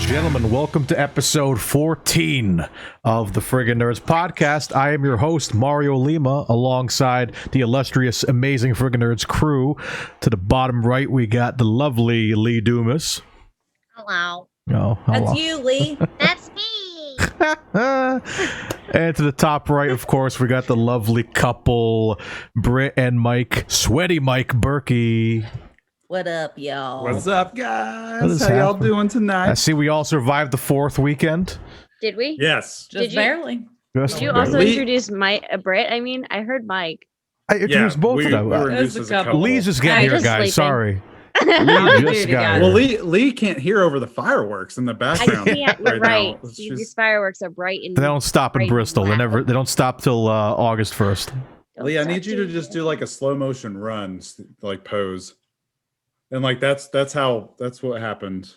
Gentlemen, welcome to episode 14 of the Friggin Nerds podcast. I am your host, Mario Lima, alongside the illustrious, amazing Friggin Nerds crew. To the bottom right, we got the lovely Lee Dumas. Hello. Oh, hello. That's you, Lee. That's me. And to the top right, of course, we got the lovely couple, Britt and Mike, Sweaty Mike Berkey. What up, y'all? What's up, guys? How y'all doing tonight? I see we all survived the fourth weekend. Did we? Yes. Just barely. Just Did you also introduce Mike, Britt? I mean, I heard Mike. I introduced both of them. We were introduced as a couple. Lee's just getting here, guys. sleeping. Sorry. Just got Well, Lee can't hear over the fireworks in the background. I can't. You're right. Now. See, these fireworks are bright and They don't stop in bright Bristol. and They don't stop till August 1st. Lee, I need you to just do like a slow motion run, like pose. And like that's what happened.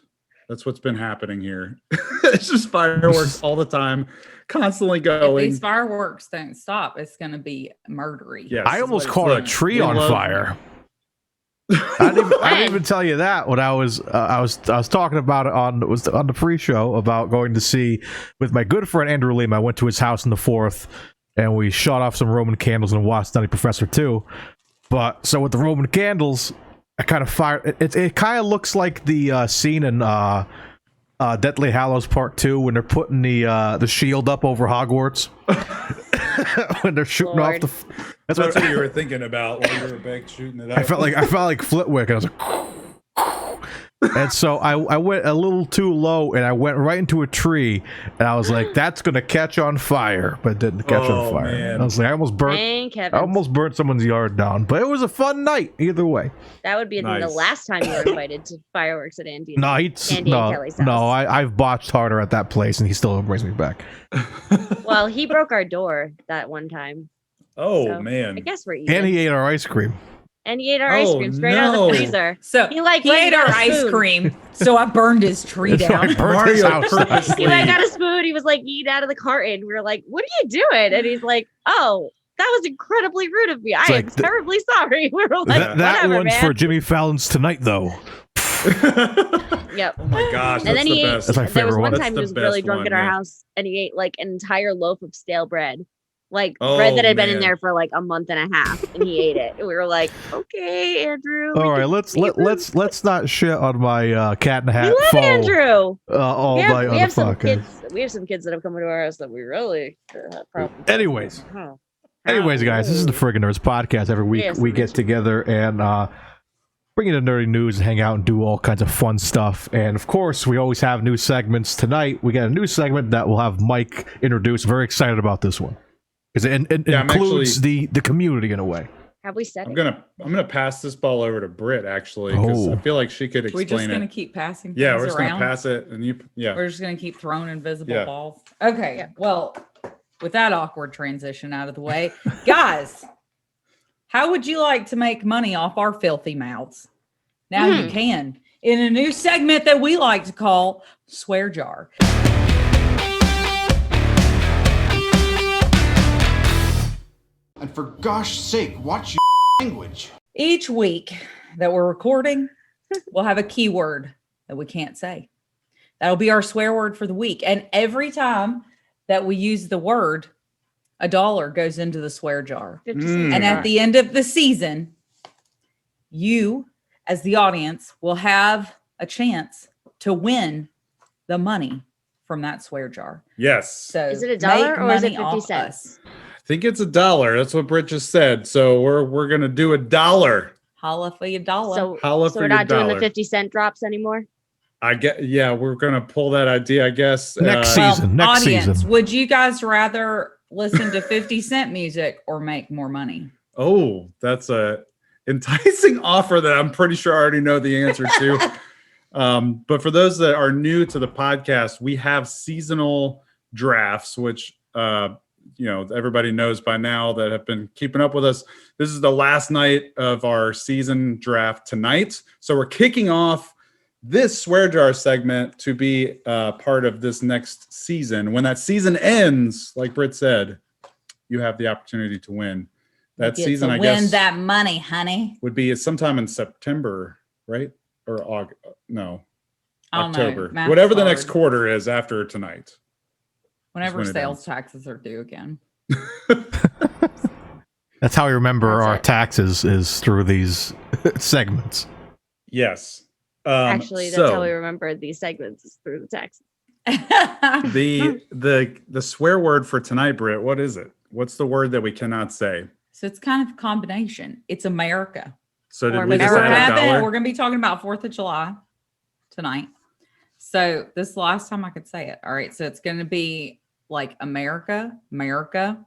That's what's been happening here. It's just fireworks all the time, constantly If going. these fireworks don't stop, it's going to be murdery. Yes, I almost like, caught a look, tree we on love- fire. I didn't even tell you that when I was talking about it on the pre-show about going to see with my good friend Andrew Lima. I went to his house in the 4th and we shot off some Roman candles and watched Nutty Professor 2. But so with the Roman candles, I kind of fired. It kind of looks like the scene in Deathly Hallows Part 2 when they're putting the shield up over Hogwarts when they're shooting off the. That's what you were thinking about while you were back shooting it up. I felt like Flitwick, and I was like. And so I went a little too low, and I went right into a tree, and I was like, "That's gonna catch on fire," but it didn't catch on fire. Man. I was like, I almost burnt someone's yard down, but it was a fun night either way. That would be Nice. the last time you were invited to fireworks at Andy. No, Andy and Kelly's house. I've botched harder at that place, and he still brings me back. Well, he broke our door that one time. Oh So, man. I guess we're even. And he ate our ice cream. And he ate our ice cream straight out of no. the freezer. So He, like, he went ate and got our a ice spoon. cream. So I burned his tree So I down. burnt his house down. purposely- He went and got a spoon. He was like eating out of the carton. We were like, "What are you doing?" And he's like, "Oh, that was incredibly rude of me. I am like the- terribly sorry." We were like, that "Whatever, one's man." for Jimmy Fallon's Tonight, though. Yep. Oh my gosh, And that's then the he ate. best. That's my There was favorite one one. time he That's was the really best drunk one, at our yeah. house, and he ate like an entire loaf of stale bread, like Oh, bread that had been in man. there for like a month and a half, and he ate it. And we were like, "Okay, Andrew." All right, let's not shit on my cat in a hat We love foe Andrew. all night on we the have some podcast. kids. We have some kids that have come into our house that we really have problems. with. Anyways. Huh. Anyways, guys, this is the Friggin Nerds podcast. Every week Yes, we it get is. together and bring you the nerdy news and hang out and do all kinds of fun stuff. And of course, we always have new segments. Tonight, we got a new segment that we'll have Mike introduce. Very excited about this one because it Yeah, I'm includes the community in a way. Have we said I'm it? gonna pass this ball over to Britt actually because Oh. I feel like she could We're explain just going to it. keep passing Yeah, things we're just around. gonna pass it, and We're just going to keep throwing invisible Yeah. balls. Okay. Yeah. Well, with that awkward transition out of the way, guys, how would you like to make money off our filthy mouths? Now you can in a new segment that we like to call Swear Jar. And for gosh sake, watch your language. Each week that we're recording, we'll have a keyword that we can't say. That'll be our swear word for the week. And every time that we use the word, $1 goes into the swear jar. 50 Mm. cents. And at the end of the season, you, as the audience, will have a chance to win the money from that swear jar. Yes, Is So it $1 make or is it money 50 off cents? us. I think it's $1. That's what Britt just said. So we're gonna do $1. Holla for your dollar. So, Holla so for we're your not doing the dollar. 50-cent drops anymore. I get. Yeah, we're gonna pull that idea. I guess Next season. Next audience, season. would you guys rather listen to 50-cent music or make more money? Oh, that's a enticing offer that I'm pretty sure I already know the answer to. But for those that are new to the podcast, we have seasonal drafts, which everybody knows by now that have been keeping up with us. This is the last night of our season draft tonight. So we're kicking off this swear jar segment to be part of this next season. When that season ends, like Britt said, you have the opportunity to win. That season, I guess, win that money, honey. would be sometime in September, right? Or August? No, October. Whatever the next quarter is after tonight. Whenever sales taxes are due again. That's how we remember our taxes is through these segments. Yes. Actually, that's how we remember these segments is through the taxes. The swear word for tonight, Britt, what is it? What's the word that we cannot say? So it's kind of a combination. It's America. So did we just add $1? We're going to be talking about 4th of July tonight. So this is the last time I could say it. All right. So it's going to be like America, American,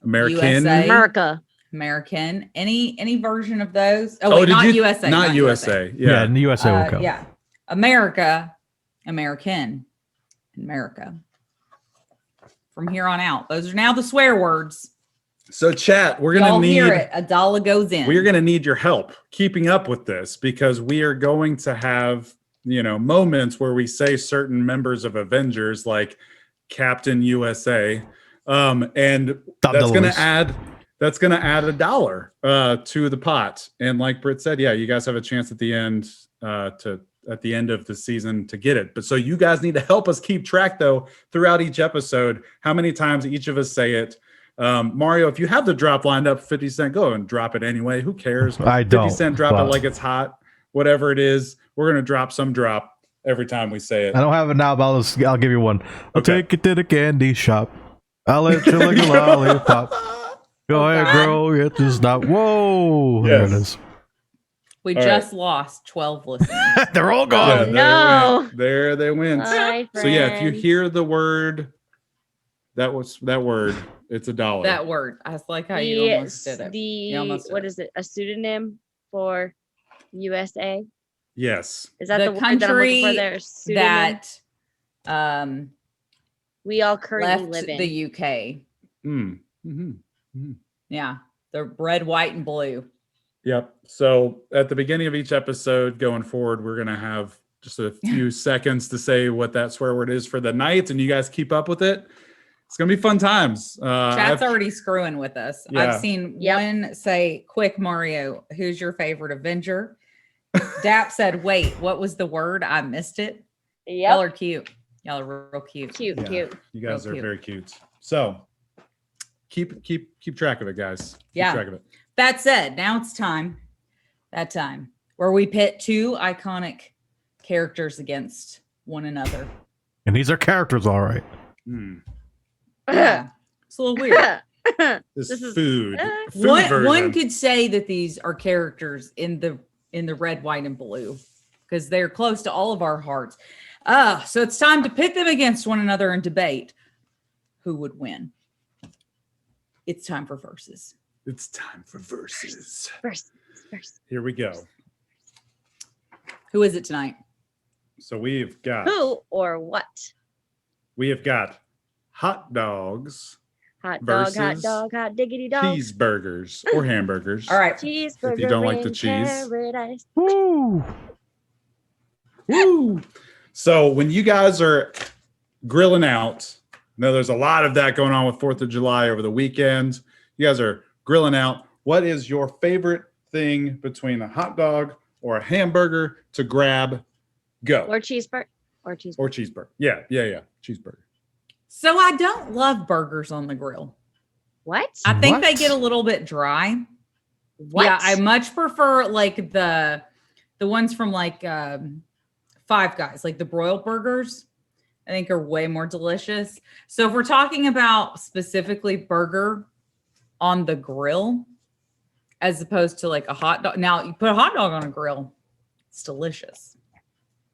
USA, America, American, any version of those. Oh, wait, not USA. Not USA. Yeah, and the USA will go. Yeah. America, American, America. From here on out. Those are now the swear words. So chat, we're going to need hear it. $1 goes in. We're going to need your help keeping up with this because we are going to have, moments where we say certain members of Avengers like Captain USA. And that's going to add $1 to the pot. And like Britt said, yeah, you guys have a chance at the end at the end of the season to get it. But so you guys need to help us keep track though throughout each episode, how many times each of us say it. Mario, if you have the drop lined up, 50 Cent, go and drop it anyway. Who cares? I don't. 50 Cent, drop it like it's hot. Whatever it is, we're going to drop some drop every time we say it. I don't have it now, but I'll give you one. I'll Okay. take it to the candy shop. I'll let you lick a lollipop. Go ahead, girl. Get this stop. Whoa. There it is. We All just lost 12 listeners. They're all Yeah, gone. no. There they went. Hi, So yeah, if you friends. hear the word, that word, it's $1. That word. I like how you almost did it. You almost did What it. is it? A pseudonym for USA? Yes. Is that The the word that I'm looking country for there? Pseudonym? That We all currently left live in. the UK. Mm-hmm. Yeah. They're red, white, and blue. Yep. So at the beginning of each episode going forward, we're going to have just a few seconds to say what that swear word is for the night, and you guys keep up with it. It's going to be fun times. Chat's already screwing with us. Yeah. I've seen Yep. one say, quick, Mario, who's your favorite Avenger? Dap said, wait, what was the word? I missed it. Y'all Yep. are cute. Y'all are real cute. Cute, Yeah. cute. You guys Real are cute. very cute. So keep track of it, guys. Keep Yeah. track of it. That said, now it's that time where we pit two iconic characters against one another. And these are characters, all right. Mm. Yeah. It's a little weird. This This is- food. Food One version. could say that these are characters in the red, white, and blue because they're close to all of our hearts. So it's time to pit them against one another and debate who would win. It's time for verses. It's time for verses. First. Here we go. Who is it tonight? So we've got Who or what? hot dogs, Hot dog, Versus hot diggity dog. cheeseburgers, or hamburgers. All right. Cheeseburger If you don't like the in cheese. paradise. Woo. Woo! So when you guys are grilling out, I know there's a lot of that going on with 4th of July over the weekend. You guys are grilling out. What is your favorite thing between a hot dog or a hamburger to grab? Go. Or cheeseburger. Or cheeseburger. Yeah. Cheeseburger. So I don't love burgers on the grill. What? I think What? they get a little bit dry. What? Yeah, I much prefer like the ones from like Five Guys, like the broiled burgers. I think are way more delicious. So if we're talking about specifically burger on the grill, as opposed to like a hot dog. Now you put a hot dog on a grill, it's delicious.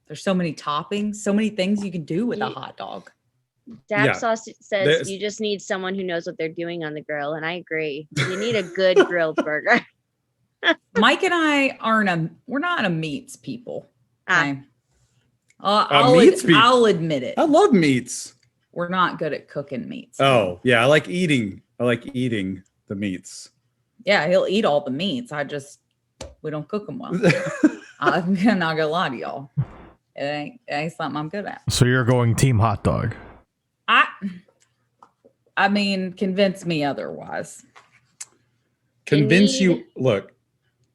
There's so many toppings, so many things you can do with a hot dog. Dab Yeah. Sauce says There's- you just need someone who knows what they're doing on the grill, and I agree. You need a good grilled burger. Mike and I we're not a meats people. Ah. Okay? I'll meats people. I'll admit it. I love meats. We're not good at cooking meats. Oh, yeah. I like eating the meats. Yeah, he'll eat all the meats. We don't cook them well. I'm not gonna lie to y'all. It ain't something I'm good at. So you're going team hot dog. I mean, convince me otherwise. Convince You you. need- Look.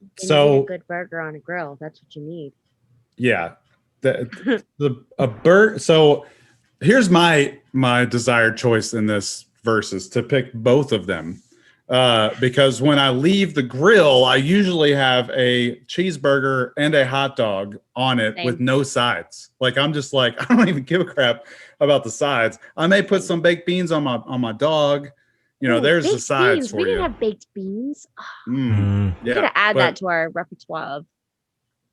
You need So a good burger on a grill. That's what you need. yeah, a bird. So here's my desired choice in this versus to pick both of them. Because when I leave the grill, I usually have a cheeseburger and a hot dog on it with Same. no sides. Like I'm just like, I don't even give a crap about the sides. I may put some baked beans on my dog. You know, Ooh, there's the baked sides beans. for We you. didn't have baked beans. Mm, We gotta add that to our repertoire of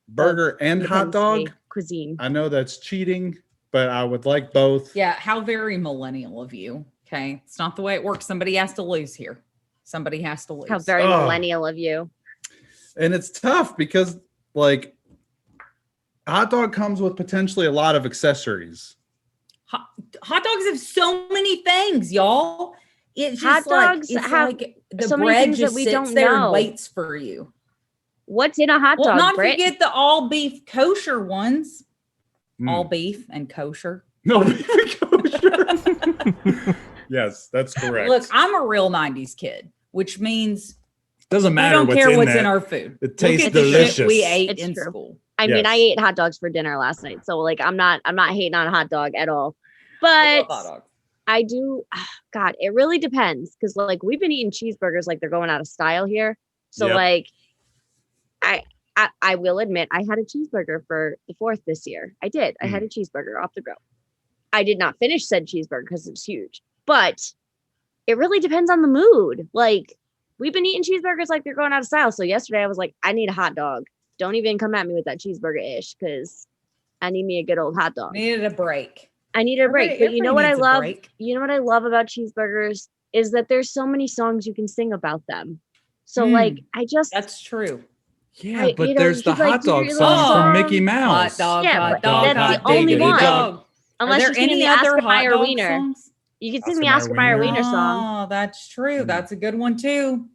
burger and hot Independence Day dog. cuisine. I know that's cheating, but I would like both. Yeah, how very millennial of you. Okay. It's not the way it works. Somebody has to lose here. Somebody has to lose. How very Oh. millennial of you. And it's tough because like hot dog comes with potentially a lot of accessories. Hot dogs have so many things, y'all. It's Hot just like, dogs it's have like the so many bread things just that we sits don't there know. and waits for you. What's in a hot Well, dog, not Britt? if you get the all beef kosher ones. Mm. All beef and kosher. No, kosher. Yes, that's correct. Look, I'm a real 90s kid, which means doesn't we matter don't care what's there. in our food. It tastes Look at the shit we delicious. ate It's in true. school. I mean, I Yes. ate hot dogs for dinner last night, so like I'm not hating on a hot dog at all. I But love hot dogs. I do. God, it really depends because like we've been eating cheeseburgers like they're going out of style here. So Yep. like, I will admit I had a cheeseburger for the 4th this year. I did. I had a cheeseburger off the grill. I did not finish said cheeseburger because it's huge, but it really depends on the mood. Like we've been eating cheeseburgers like they're going out of style. So yesterday I was like, I need a hot dog. Don't even come at me with that cheeseburger ish because I need me a good old hot dog. Needed a break. I need a break. But you know what I Everybody needs a love? break. You know what I love about cheeseburgers is that there's so many songs you can sing about them. So like I just That's true. Yeah, but you know, there's the he's like, hot "Do you dog really song love from song?" Mickey Mouse. Hot dog, Yeah, hot but dog, that's hot the only diggity one. dog. unless Are you're there singing any the other Oscar hot Mayer dog Wiener. songs? You can sing Oscar the Mayer Oscar Mayer Wiener. Wiener song. Oh, that's true. Mm. That's a good one too.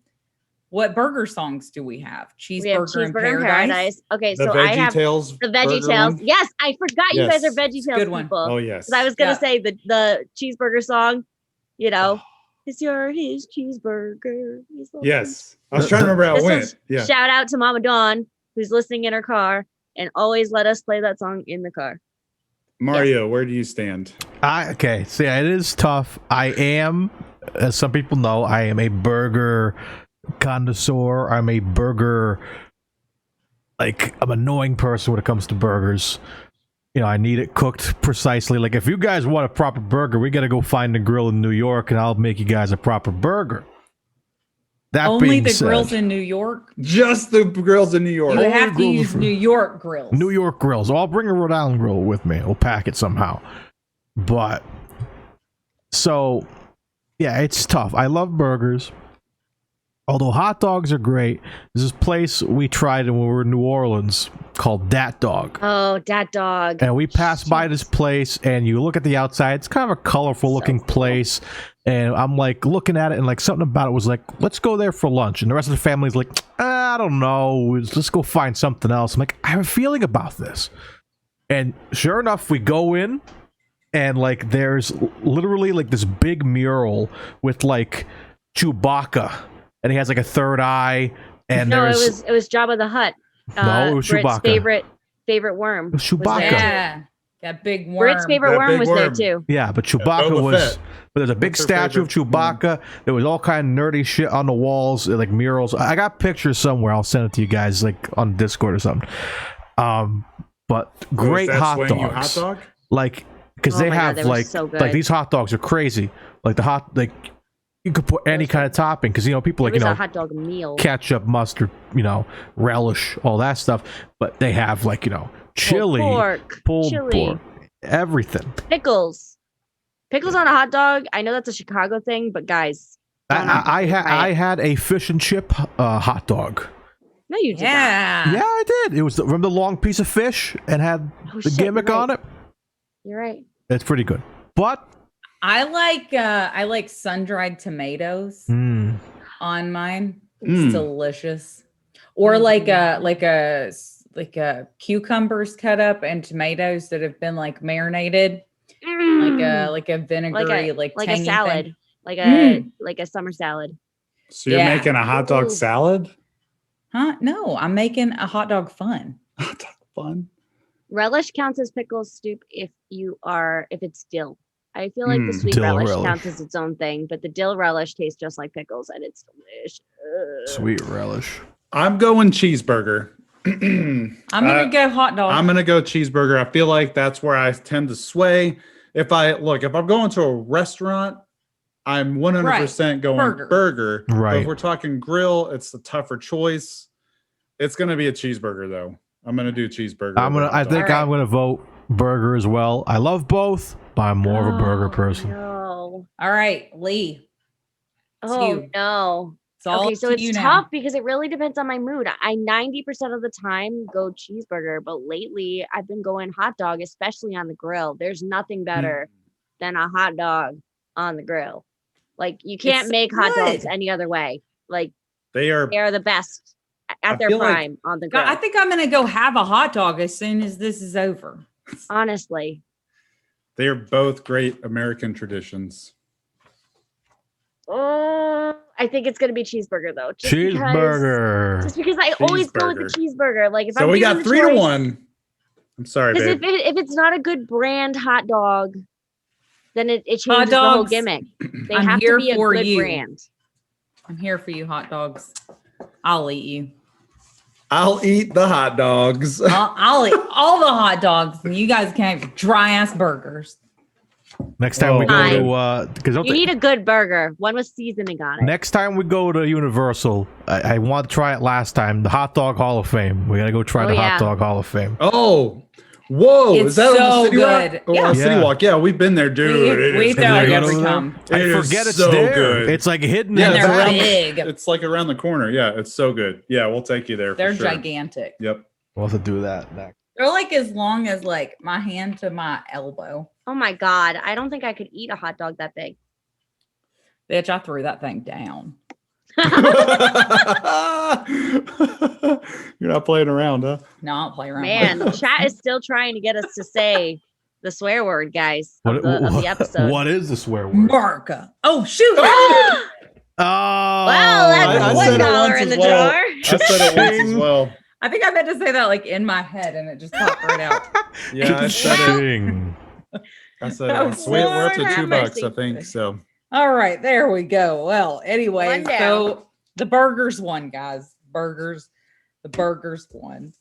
What burger songs do we have? We have Cheeseburger in Cheeseburger in Paradise. Paradise. Okay, The so I Veggie have Tales. the Veggie burger Tales. one? Yes, I forgot you guys are Yes. Veggie It's a Tales good one. people. Oh yes. 'Cause I was gonna Yeah. say the cheeseburger song. You know, it's his cheeseburger. He's so Yes. I was trying to remember how it This went. is- Yeah. Shout out to Mama Dawn, who's listening in her car and always let us play that song in the car. Mario, where do you stand? Okay, so yeah, it is tough. I am, as some people know, I am a burger connoisseur. I'm a burger, like, I'm an annoying person when it comes to burgers. You know, I need it cooked precisely. Like, if you guys want a proper burger, we gotta go find a grill in New York, and I'll make you guys a proper burger. That Only being the said, grills in New York. Just the grills in New York. You Only have to grills use from- New York grills. New York grills. I'll bring a Rhode Island grill with me. We'll pack it somehow. But so yeah, it's tough. I love burgers. Although hot dogs are great. There's this place we tried when we were in New Orleans called Dat Dog. Oh, Dat Dog. And we passed by this place, and you look at the outside. It's kind of a colorful looking cool. place. And I'm like looking at it, and like something about it was like, let's go there for lunch. And the rest of the family's like, I don't know. Let's go find something else. I'm like, I have a feeling about this. And sure enough, we go in, and like there's literally like this big mural with like Chewbacca, and he has like a third eye. And No, there's it was Jabba the Hutt. No, it was Britt's Chewbacca. favorite worm. It was was Chewbacca. there. Yeah, that big worm. Britt's favorite That worm big was worm. there too. Yeah, but Chewbacca Boba was. Fett. But there's a big What's her statue of favorite Chewbacca. There was all kind of nerdy shit on the walls, like murals. I got pictures somewhere. I'll send it to you guys, like on Discord or something. But great Was that hot swing you dogs, hot dog? like because Oh they my God, have they were like so good. like these hot dogs are crazy. Like the hot like you could put any kind of topping because you know people It like was you a know hot dog meal. ketchup, mustard, you know relish, all that stuff. But they have like you know chili, pork, pulled chili. pork, everything. Pickles. Pickles on a hot dog. I know that's a Chicago thing, but guys, don't knock I it, had try I it. had a fish and chip hot dog. No, you did not. Yeah. Yeah, I did. It was remember the long piece of fish and had Oh, the shit, gimmick you're on right. it. You're right. It's pretty good. But I like sun-dried tomatoes Mm. on mine. It's Mm. delicious. Or like a cucumbers cut up and tomatoes that have been like marinated, like a vinegary, like a tangy salad, thing. like a summer salad. So you're Yeah. making a hot dog Ooh. salad? Huh? No, I'm making a hot dog fun. Hot dog fun. Relish counts as pickle soup if it's dill. I feel like the sweet Dill relish, relish. counts as its own thing, but the dill relish tastes just like pickles and it's delicious. Sweet relish. I'm going cheeseburger. I'm gonna go hot dog. I'm gonna go cheeseburger. I feel like that's where I tend to sway. If I'm going to a restaurant, I'm 100% going burger. But Right. if we're talking grill, it's the tougher choice. It's gonna be a cheeseburger though. I'm gonna do cheeseburger. I think I'm gonna vote burger as well. I love both, but I'm more of a burger person. No. All right, Lee. Oh you. no. It's all Okay, up so to it's you tough now. because it really depends on my mood. I 90% of the time go cheeseburger, but lately I've been going hot dog, especially on the grill. There's nothing better than a hot dog on the grill. Like you can't It's make hot dogs good. any other way. Like They are. they are the best I at their feel like- prime on the grill. I think I'm gonna go have a hot dog as soon as this is over. Honestly. They are both great American traditions. Oh, I think it's gonna be cheeseburger though. Cheeseburger. Just because I always go with the cheeseburger. Like if So I'm we given got the 3-1. choice- I'm sorry, Because babe. if it's not a good brand hot dog, then it changes Hot the whole dogs, gimmick. They I'm have here to be a for good you. brand. I'm here for you, hot dogs. I'll eat you. I'll eat the hot dogs. I'll eat all the hot dogs, and you guys can have dry ass burgers. Next time we Oh, go Fine. to because You need a good burger, one with seasoning on it. next time we go to Universal, I want to try it last time. The Hot Dog Hall of Fame. We gotta go try Oh, the yeah. Hot Dog Hall of Fame. Oh, whoa! It's is that on so the City good. Walk? Oh, Yeah. on City Yeah. Walk. Yeah, we've been there, dude. We is eat there like Have you every been over time. I It is forget it's so there. good. It's like hidden Yeah, in the And they're back. big. It's like around the corner. Yeah, it's so good. Yeah, we'll take you there. They're for sure. gigantic. Yep. We'll have to do that next. They're like as long as like my hand to my elbow. Oh my god, I don't think I could eat a hot dog that big. Bitch, I threw that thing down. You're not playing around, huh? No, I'll play around. Man, the chat is still trying to get us to say the swear word, guys, of the episode. What is the swear word? Marca. Oh shoot! Oh, Well, that's I one said it dollar once in the as well. jar. I said it once as well. I think I meant to say that like in my head, and it just popped right out. Yeah, I said it. Ding. I said That it. was We're up to Lord have $2, I mercy. think. So All right, there we go. Well, anyway, One down. so the burgers won, guys. The burgers won.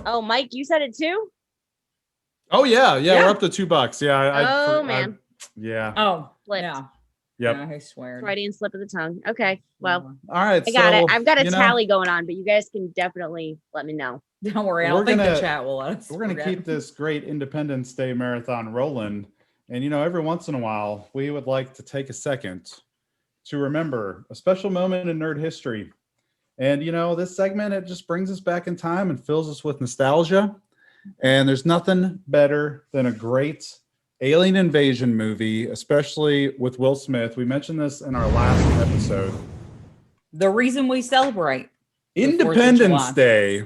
Oh, Mike, you said it too? oh yeah, Yeah. we're up to $2. Yeah. Oh, man. Yeah. Oh, Flipped. yeah. Yep. Yeah, who swear? Freudian slip of the tongue. Okay, well, All right. I got it. so, I've got a you know, tally going on, but you guys can definitely let me know. Don't worry. I We're don't think the gonna- chat will let us. We're gonna forget. keep this great Independence Day marathon rolling, and every once in a while, we would like to take a second to remember a special moment in nerd history. And this segment, it just brings us back in time and fills us with nostalgia. And there's nothing better than a great alien invasion movie, especially with Will Smith. We mentioned this in our last episode. The reason we celebrate the 4th of Independence July. Day.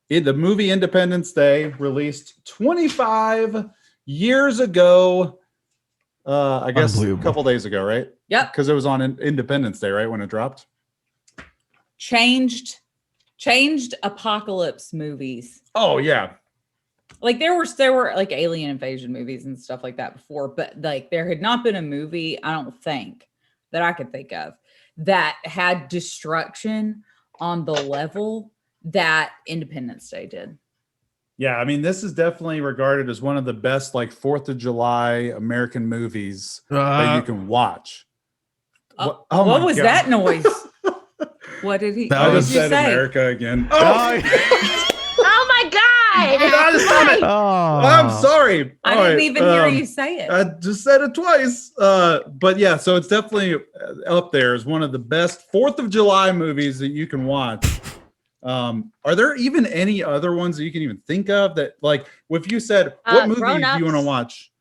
The movie Independence Day, released 25 years ago. I guess a Unbelievable. couple days ago, right? Yep. Because it was on Independence Day, right? When it dropped. Changed apocalypse movies. Oh yeah. Like there were like alien invasion movies and stuff like that before, but like there had not been a movie, I don't think, that I could think of that had destruction on the level that Independence Day did. Yeah, I mean, this is definitely regarded as one of the best, like 4th of July American movies that you can watch. What my was God. that noise? What did he? That I what just did you said say? America again. Oh, Oh my god! God, damn it. oh. I'm sorry. I All didn't right, even hear you say it. I just said it twice. But yeah, so it's definitely up there as one of the best 4th of July movies that you can watch. Are there even any other ones that you can even think of that, like, if you said, what movie do you want to Grown-Ups. watch?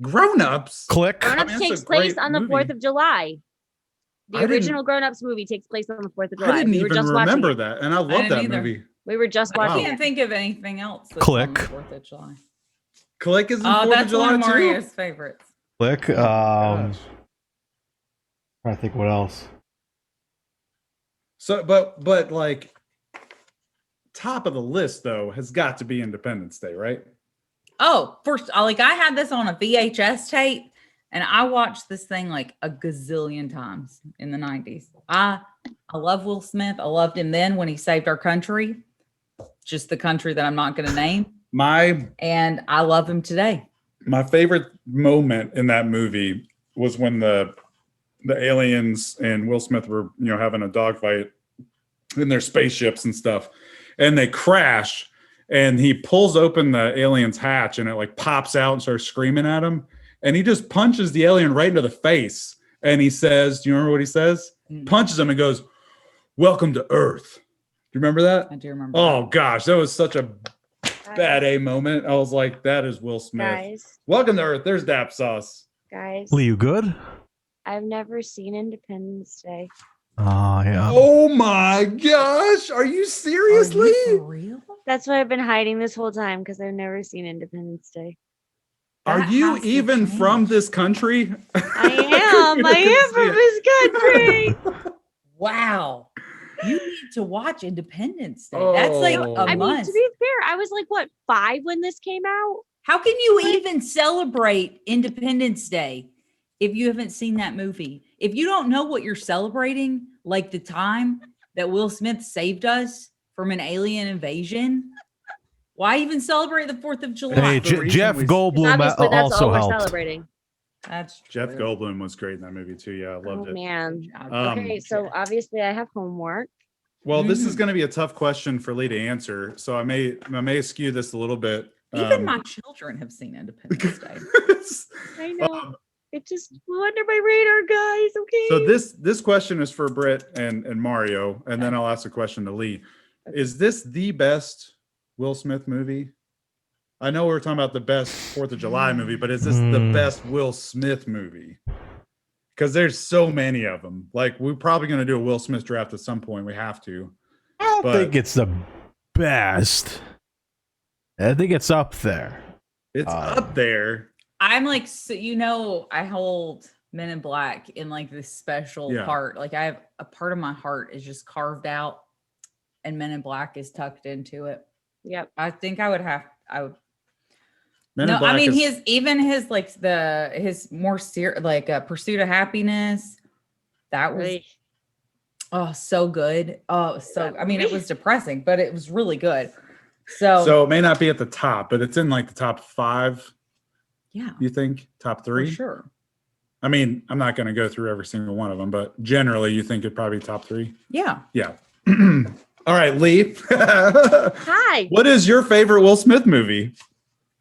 Grown-ups. Click. Grown Ups I mean, that's takes a place great on the movie. 4th of July. The I didn't- original Grown Ups movie takes place on the 4th of July. I didn't We were even just watching remember it. that, and I love didn't that either. movie. We were just I watching can't it. think of anything else that's on the Click. 4th of July. Click is in Oh, 4th of that's July one of too. Mario's favorites. Click. Gosh. I think what else? So, but like, top of the list though has got to be Independence Day, right? Oh, first, like I had this on a VHS tape and I watched this thing like a gazillion times in the 90s. I love Will Smith. I loved him then when he saved our country, just the country that I'm not going to name. And I love him today. My favorite moment in that movie was when the aliens and Will Smith were, having a dogfight in their spaceships and stuff, and they crash, and he pulls open the alien's hatch, and it like pops out and starts screaming at him, and he just punches the alien right into the face, and he says, "Do you remember what he says?" Punches him and goes, "Welcome to Earth." Do you remember that? I do remember. Oh gosh, that was such a bad A moment. I was like, that is Will Smith. Guys, Welcome to Earth. There's Dap Sauce. guys, Lee, you good? I've never seen Independence Day. Oh yeah. Oh my gosh. Are you seriously? Are you for real? That's why I've been hiding this whole time because I've never seen Independence Day. Are That you has to even from change. this country? I am. I am from this country. Wow. You need to watch Independence Day. That's like Oh. a I mean, must. to be fair, I was like, what, 5 when this came out? How can you even celebrate Independence Day if you haven't seen that movie? If you don't know what you're celebrating, like the time that Will Smith saved us from an alien invasion, why even celebrate the 4th of July? Hey, the reason Jeff we- Goldblum Obviously, that's also all we're helped. celebrating. That's Jeff true. Goldblum was great in that movie too. Yeah, I loved Oh, it. man. Good job. Okay, so obviously I have homework. Well, this is Mhm. going to be a tough question for Lee to answer, so I may skew this a little bit. Even my children have seen Independence Day. I know. It just flew under my radar, guys. Okay. So this question is for Britt and Mario, and then I'll ask a question to Lee. Is this the best Will Smith movie? I know we were talking about the best 4th of July movie, but is this the best Will Smith movie? Because there's so many of them. Like, we're probably going to do a Will Smith draft at some point. We have to. I don't think it's the best. I think it's up there. It's up there. I'm like, so I hold Men in Black in like this special part. Like I have a part of my heart is just carved out, and Men in Black is tucked into it. Yep. I think I would. Men in No, Black I mean is- his more Pursuit of Happiness. That was so good. Oh, so I mean, it was depressing, but it was really good. So it may not be at the top, but it's in like the top 5. Yeah, You think top 3? for sure. I mean, I'm not going to go through every single one of them, but generally, you think it'd probably be top 3? Yeah. Yeah. All right, Lee. Hi. What is your favorite Will Smith movie?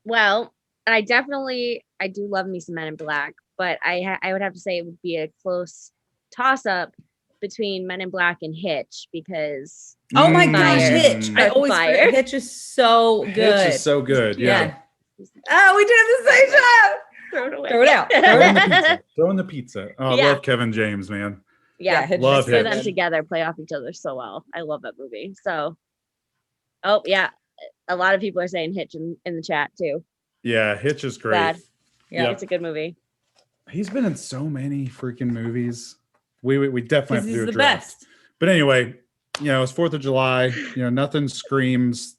Well, I do love me some Men in Black, but I would have to say it would be a close toss-up between Men in Black and Hitch because Oh my gosh, Fire. Hitch! I always Fire. forget. Hitch is so good. Hitch is so good. Yeah. Oh, we did it at the same time. throw it away. Throw it out. Throw in the pizza. Oh, I Yeah. love Kevin James, man. Yeah, Hitch Love is for so Hitch. them good. together play off each other so well. I love that movie. So, oh yeah, a lot of people are saying Hitch in the chat too. Yeah, Hitch is great. Bad. Yeah. It's a good movie. He's been in so many freaking movies. We definitely have to He's do a the draft. best. But anyway, it's 4th of July. Nothing screams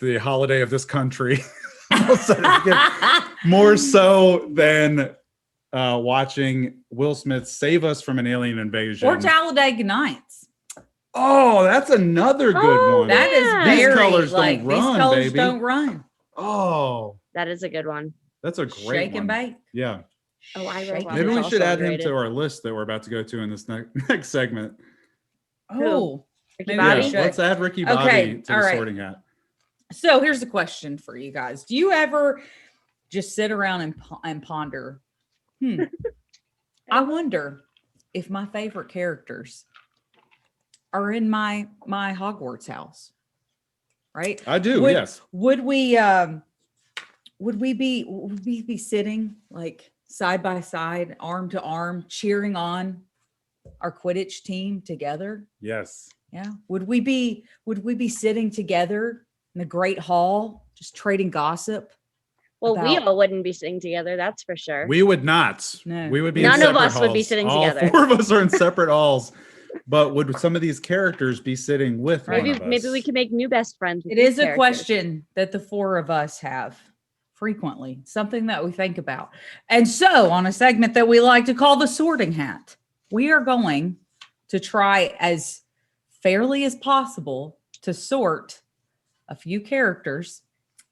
the holiday of this country more so than watching Will Smith save us from an alien invasion. Or Talladega Nights. Oh, that's another good Oh, one. That is Yeah. These very colors don't like these run, colors baby. don't run. Oh, That is a good one. that's a great Shake one. and bake. Yeah. Oh, I Shake wrote and one. Maybe we That's should also add him underrated. to our list that we're about to go to in this next segment. Oh, Ricky maybe Bobby? we should. Let's add Ricky Bobby Okay, to all the right. sorting hat. So here's a question for you guys. Do you ever just sit around and ponder? I wonder if my favorite characters are in my Hogwarts house. Right? I do, Would- yes. Would we would we be sitting like side by side, arm to arm, cheering on our Quidditch team together? Yes. Yeah. Would we be sitting together in the Great Hall, just trading gossip? Well, we about- all wouldn't be sitting together, that's for sure. We would not. No. We would be None in of separate us would be halls. sitting All together. 4 of us are in separate halls. But would some of these characters be sitting with one of us? Maybe we can make new best friends. With It these is a characters. question that the 4 of us have frequently, something that we think about. And so, on a segment that we like to call the sorting hat, we are going to try as fairly as possible to sort a few characters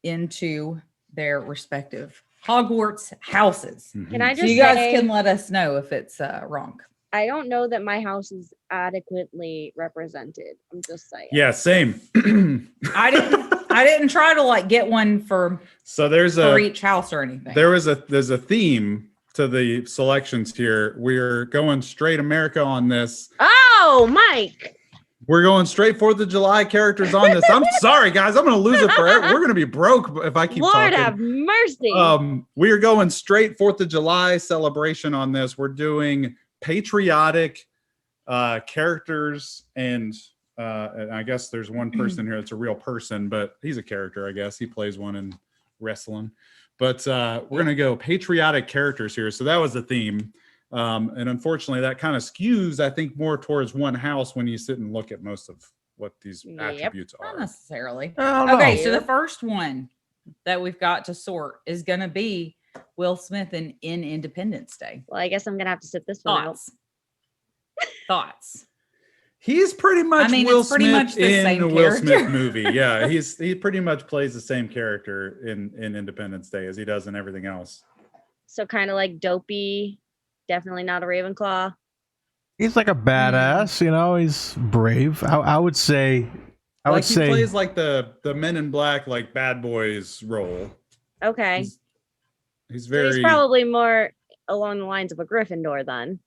into their respective Hogwarts houses. Mhm. Can I So just you guys say, can let us know if it's wrong. I don't know that my house is adequately represented. I'm just saying. Yeah, same. I didn't try to like get one for there's each house or anything. there's a theme to the selections here. We're going straight America on this. Oh, Mike. We're going straight 4th of July characters on this. I'm sorry, guys. I'm going to lose it forever. We're going to be broke if I keep Lord talking. have mercy. We are going straight 4th of July celebration on this. We're doing patriotic characters, and I guess there's one person here that's a real person, but he's a character, I guess. He plays one in wrestling. But we're going to go patriotic characters here. So that was the theme. And unfortunately, that kind of skews, I think, more towards one house when you sit and look at most of what these Yep. attributes Not are. necessarily. I don't Okay, know. so the first one that we've got to sort is going to be Will Smith in Independence Day. Well, I guess I'm gonna have to sit this one out. Thoughts. He's pretty much Will it's pretty Smith much the in same the Will Smith character. movie. Yeah, he pretty much plays the same character in Independence Day as he does in everything else. So kind of like dopey. Definitely not a Ravenclaw. He's like a badass, you know. He's brave. I would say. I would he say. plays like the Men in Black, like bad boys role. Okay. He's So very he's probably more along the lines of a Gryffindor then.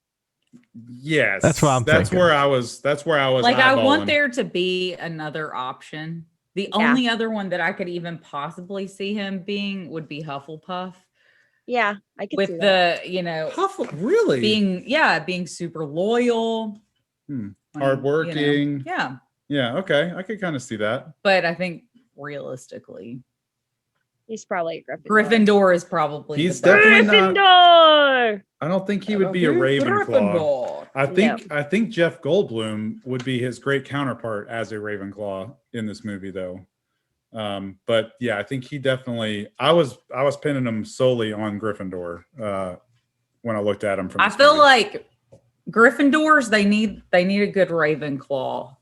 yes. That's what I'm thinking. where I was. That's where I was. Like, I want eyeballing. there to be another option. The Yeah. only other one that I could even possibly see him being would be Hufflepuff. Yeah, I could see With that. the, Really being super loyal, hardworking. Yeah. Yeah. Okay, I could kind of see that. But I think realistically, He's probably a Gryffindor. Gryffindor is probably He's the best. definitely not. Gryffindor. I don't think he would be a Ravenclaw. I think Jeff Goldblum would be his great counterpart as a Ravenclaw in this movie, though. But yeah, I think he definitely. I was pinning him solely on Gryffindor when I looked at him from. I this feel movie. like Gryffindors they need a good Ravenclaw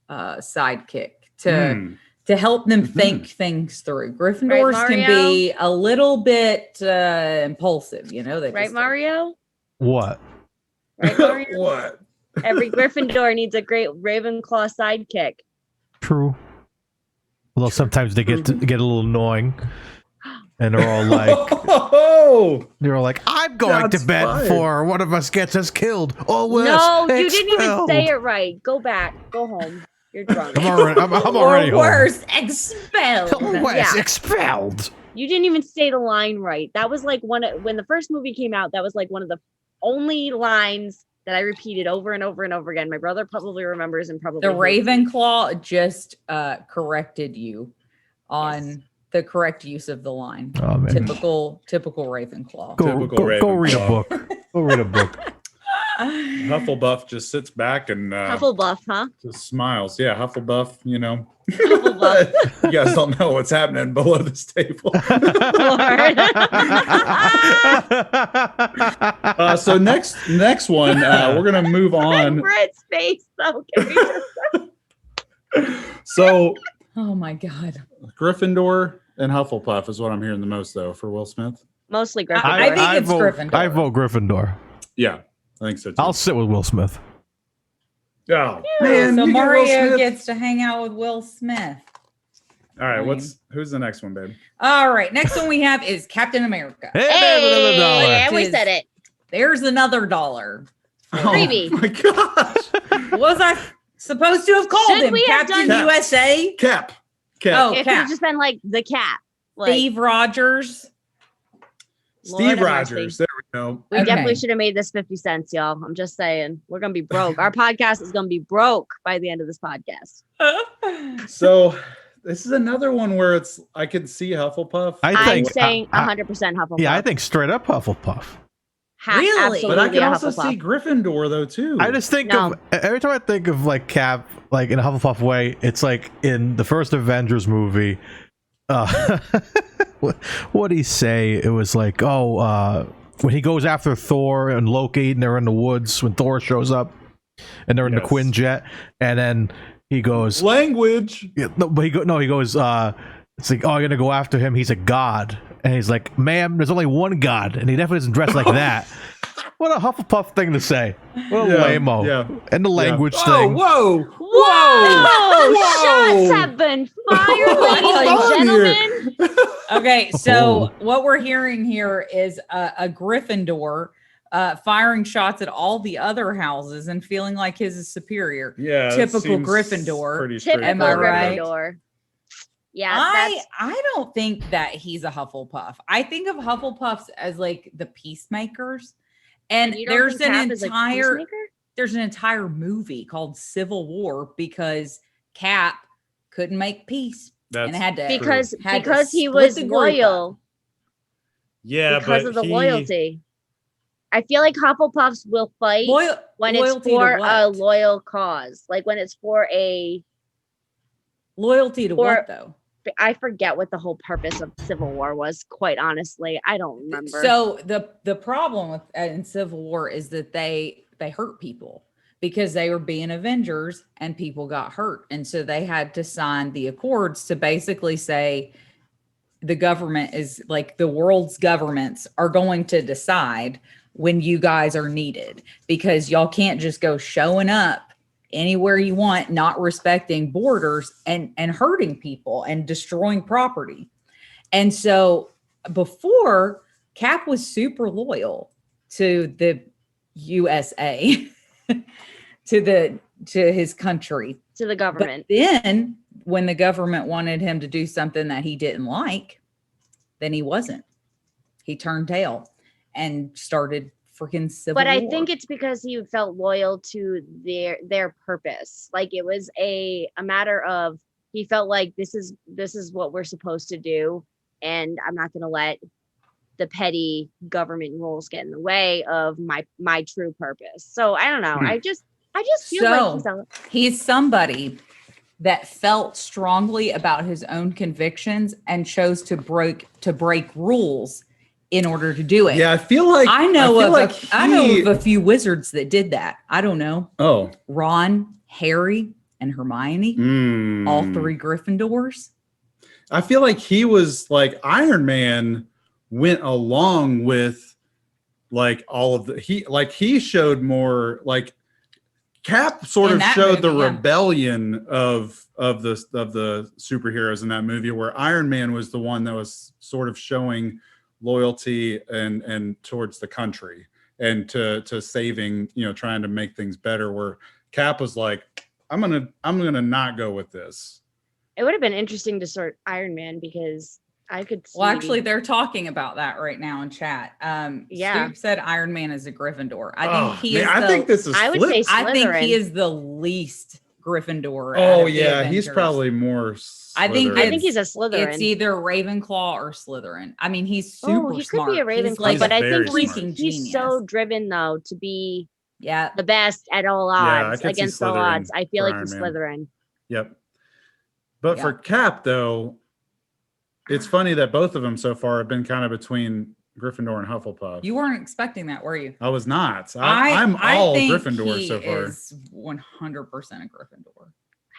sidekick to help them think things through. Gryffindors can be a little bit impulsive, they Right, just- Mario? What? Right, Mario? What? Every Gryffindor needs a great Ravenclaw sidekick. True. Although sometimes they get a little annoying, and they're all like, Oh, "I'm going Shots to bed fired. before one of us gets us killed." Oh, No, you didn't even expelled. say it right. Go back. Go home. You're drunk. I'm already or home. worse, expelled. Oh, Wes, Yeah. expelled. You didn't even say the line right. That was like when the first movie came out, that was like one of the only lines that I repeated over and over and over again. My brother probably remembers and probably The hates. Ravenclaw just corrected you on the correct use of the line. Oh man, Typical Ravenclaw. go Typical read a Ravenclaw. book. Go read a book. Hufflepuff just sits back and Hufflepuff, huh? just smiles. Yeah, Hufflepuff. Hufflepuff. You guys don't know what's happening below this table. So next one, we're gonna move on. Red's face, though. Can we just- So Oh my god. Gryffindor and Hufflepuff is what I'm hearing the most, though, for Will Smith. Mostly Gryffindor. I think it's vote, Gryffindor. I vote Gryffindor. Yeah, I think so too. I'll sit with Will Smith. Oh, So you get Will Mario Smith. gets to hang out with Will Smith. All right, who's the next one, babe? All right, next one we have is Captain America. Hey, there's another dollar. Hey, we Is- said it. There's another dollar. Freebie. Oh my gosh. Was I supposed to have called Should him we have Captain done- USA? Cap. Oh, It could Cap. have just been like the cat. Like, Steve Rogers. Lord Steve have Rogers. mercy. There we go. We definitely should have made this 50 cents, y'all. I'm just saying. We're going to be broke. Our podcast is going to be broke by the end of this podcast. So this is another one where I could see Hufflepuff. I'm saying 100% Hufflepuff. Yeah, I think straight up Hufflepuff. Really? Absolutely But I can also Hufflepuff. see Gryffindor though too. I just think of every time I think of like Cap, like in a Hufflepuff way, it's like in the first Avengers movie. What did he say? It was like, when he goes after Thor and Loki, and they're in the woods when Thor shows up, and they're in the Quinjet, and then he goes language. Yeah, he goes. It's like, oh, you're gonna go after him. He's a god, and he's like, ma'am, there's only one god, and he definitely doesn't dress like that. What a Hufflepuff thing to say. What a lame-o. Yeah. And the language Oh, thing. whoa. Whoa! Shots have been fired, ladies and gentlemen. Okay, so what we're hearing here is a Gryffindor firing shots at all the other houses and feeling like his is superior. Yeah, typical Gryffindor. Am I right? Gryffindor. Yeah, I don't think that he's a Hufflepuff. I think of Hufflepuffs as like the peacemakers, and there's an entire movie called Civil War because Cap couldn't make peace and had to because he was loyal. Yeah, because of the loyalty. I feel like Hufflepuffs will fight when it's for a loyal cause, like when it's for a loyalty to what though. I forget what the whole purpose of Civil War was, quite honestly. I don't remember. So the problem with in Civil War is that they hurt people because they were being Avengers and people got hurt. And so they had to sign the accords to basically say the government is like the world's governments are going to decide when you guys are needed because y'all can't just go showing up anywhere you want, not respecting borders and hurting people and destroying property. And so before, Cap was super loyal to the U.S.A. to his country, to the government. But then when the government wanted him to do something that he didn't like, then he wasn't. He turned tail and started freaking Civil War. But I think it's because he felt loyal to their purpose. Like it was a matter of he felt like this is what we're supposed to do, and I'm not going to let the petty government rules get in the way of my true purpose. So I don't know. I just feel like he's somebody that felt strongly about his own convictions and chose to break rules in order to do it. Yeah, I feel like I know of a few wizards that did that. I don't know. Oh, Ron, Harry, and Hermione, all three Gryffindors. I feel like he was like Iron Man went along with like all of he showed more like Cap sort of showed the rebellion of the superheroes in that movie, where Iron Man was the one that was sort of showing loyalty and towards the country and to saving, trying to make things better, where Cap was like, I'm gonna not go with this. It would have been interesting to sort Iron Man because I could see. Well, actually, they're talking about that right now in chat. Steve said Iron Man is a Gryffindor. I think this is. I would say Slytherin. I think he is the least Gryffindor. Oh yeah, he's probably more. I think he's a Slytherin. It's either Ravenclaw or Slytherin. I mean, he's super he smart. Could be a Ravenclaw, but I think he's so driven though to be the best at all odds against all odds. I feel like he's Slytherin. Yep. But for Cap though, it's funny that both of them so far have been kind of between Gryffindor and Hufflepuff. You weren't expecting that, were you? I was not. I'm all Gryffindor so far. Is 100% a Gryffindor.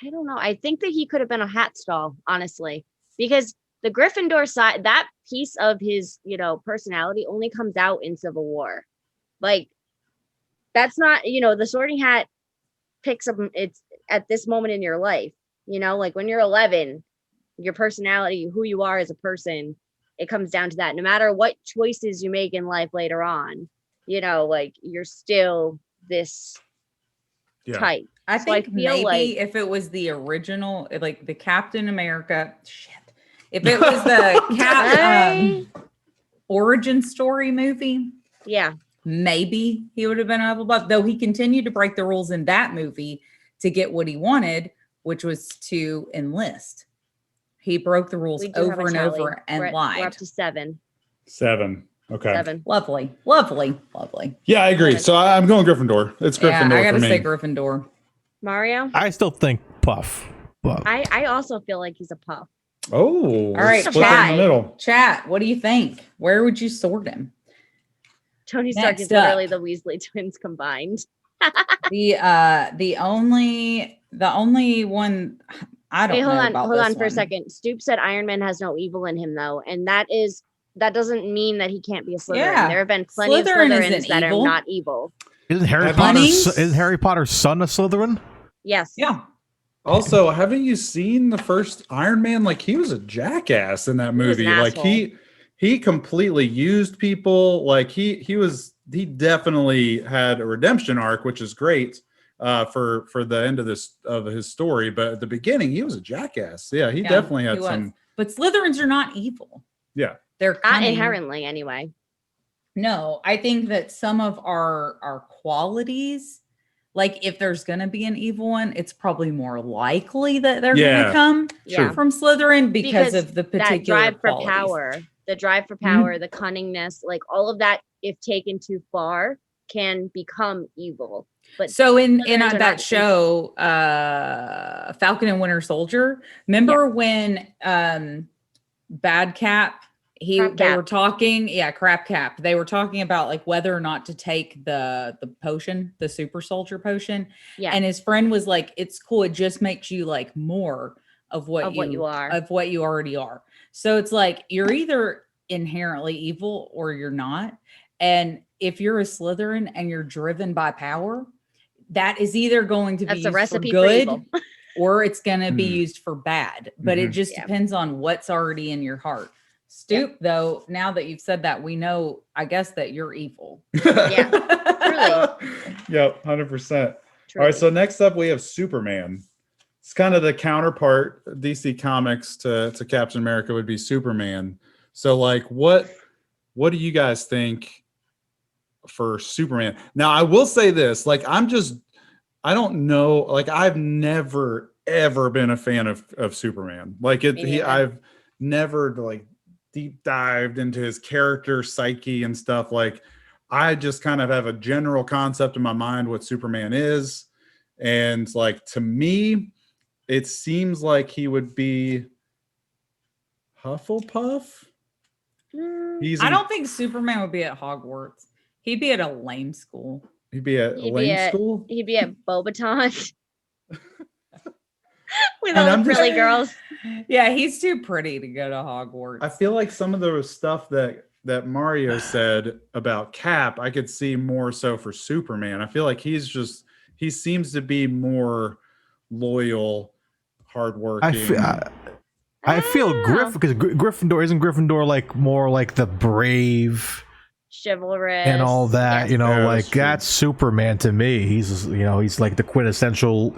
I don't know. I think that he could have been a hat stall, honestly, because the Gryffindor side, that piece of his, personality only comes out in Civil War. Like, that's not, the Sorting Hat picks up. It's at this moment in your life, like when you're 11. Your personality, who you are as a person, it comes down to that. No matter what choices you make in life later on, like you're still this type. I think maybe if it was the original, like the Captain America, if it was the origin story movie, Yeah. maybe he would have been a Hufflepuff, though he continued to break the rules in that movie to get what he wanted, which was to enlist. He broke the rules We do have a over and tally. over and We're lied. up to 7. 7. Okay. 7. Lovely, lovely, lovely. Yeah, I agree. So I'm going Gryffindor. It's Yeah, Gryffindor I gotta for me. say Gryffindor. Mario? I still think Puff. But I also feel like he's a Puff. Oh, All right, split down the middle. Chat, what do you think? Where would you sort him? Tony Stark Next is literally up. the Weasley twins combined. The only one I don't Wait, hold know on, about hold this on for a one. second. Stoop said Iron Man has no evil in him though, and that doesn't mean that he can't be a Slytherin. Yeah. There have been plenty of Slytherin Slytherins isn't that evil. are not evil. isn't Bunnings? Harry Potter's son a Slytherin? Yes. Yeah. Also, haven't you seen the first Iron Man? Like he was a jackass in that He was an movie. Like asshole. he completely used people. Like he definitely had a redemption arc, which is great for the end of his story. But at the beginning, he was a jackass. Yeah, he definitely had he was. some. But Slytherins are not evil. Yeah. They're Not cunning. inherently, anyway. No, I think that some of our qualities, like if there's going to be an evil one, it's probably more likely that they're going Yeah. to come Yeah. from Slytherin because of the That particular drive for qualities. power, the drive for power, the cunningness, like all of that, if taken too far, can become evil. But So in Slytherins are that not show, Falcon and Winter Soldier, remember when Bad Cap, Crap they Cap. were talking, Crap Cap. They were talking about like whether or not to take the potion, the super soldier potion. yeah, And his friend was like, it's cool. It just makes you like more of what Of what you are. of what you already are. So it's like you're either inherently evil or you're not. And if you're a Slytherin and you're driven by power, that is either going to be that's used a recipe for for good evil. or it's going to be Mm. used for bad. But it Mhm. just Yeah. depends on what's already in your heart. Stoop, though, now that you've said that, we know, I guess, that you're evil. Yeah. Yep, 100%. All Truly. right, so next up we have Superman. It's kind of the counterpart DC Comics to Captain America would be Superman. So like what do you guys think for Superman? Now I will say this, like I don't know, like I've never ever been a fan of Superman. Like Me neither. I've never like deep dived into his character psyche and stuff. Like I just kind of have a general concept in my mind what Superman is. And like to me, it seems like he would be Hufflepuff. Mm, I don't think Superman would be at Hogwarts. He'd be at a lame school. He'd be at He'd be Lane at- School. he'd be at Bobaton with And all I'm the just- frilly girls. Yeah, he's too pretty to go to Hogwarts. I feel like some of the stuff that Mario said about Cap, I could see more so for Superman. I feel like he seems to be more loyal, hardworking. I feel Ah. because Gryffindor isn't Gryffindor like more like the brave Chivalrous and all that, yes. Yeah, like that's true. that's Superman to me. He's he's like the quintessential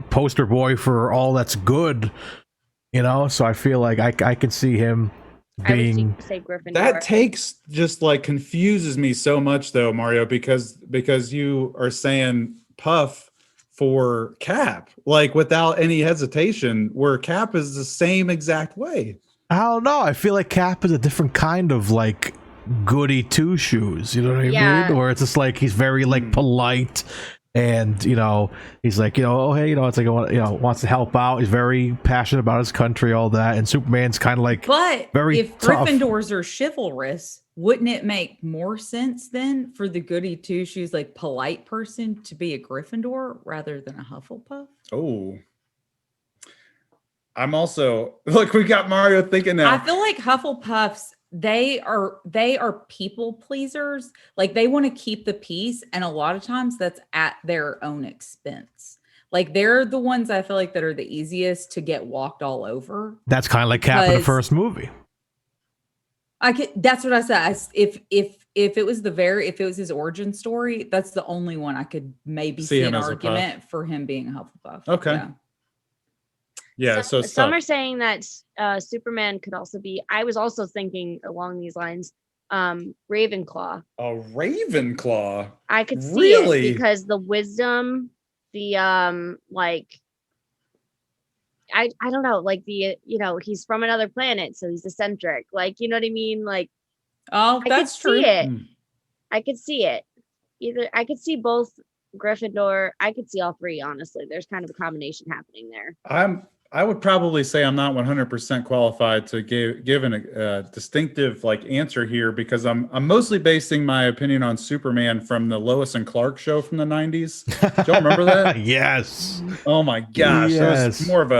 poster boy for all that's good, so I feel like I can see him I being would say Gryffindor. That takes just like confuses me so much though, Mario, because you are saying Puff for Cap, like without any hesitation, where Cap is the same exact way. I don't know. I feel like Cap is a different kind of like goody two shoes. You know what I Yeah. mean? Where it's just like he's very like polite, and he's like oh hey it's like wants to help out. He's very passionate about his country, all that. And Superman's kind of like But very if tough. Gryffindors are chivalrous, wouldn't it make more sense then for the goody two shoes, like polite person, to be a Gryffindor rather than a Hufflepuff? Oh, I'm also like we got Mario thinking now. I feel like Hufflepuffs, they are people pleasers. Like they want to keep the peace, and a lot of times that's at their own expense. Like they're the ones I feel like that are the easiest to get walked all over. That's kind of like Cap in the Because- first movie. That's what I said. If it was his origin story, that's the only one I could maybe See see him an as a argument for him being a Hufflepuff. Okay. Yeah, so some are saying that Superman could also be. I was also thinking along these lines, Ravenclaw. a Ravenclaw. I could see Really? it because the wisdom, the like, I don't know, like the he's from another planet, so he's eccentric. Like, you know what I mean? Like, Oh, I that's could true. see it. Hmm. I could see it. Either I could see both Gryffindor. I could see all three. Honestly, there's kind of a combination happening there. I would probably say I'm not 100% qualified to give a distinctive like answer here because I'm mostly basing my opinion on Superman from the Lois and Clark show from the 90s. Do y'all remember that? Yes. Oh my gosh, that Yes. was more of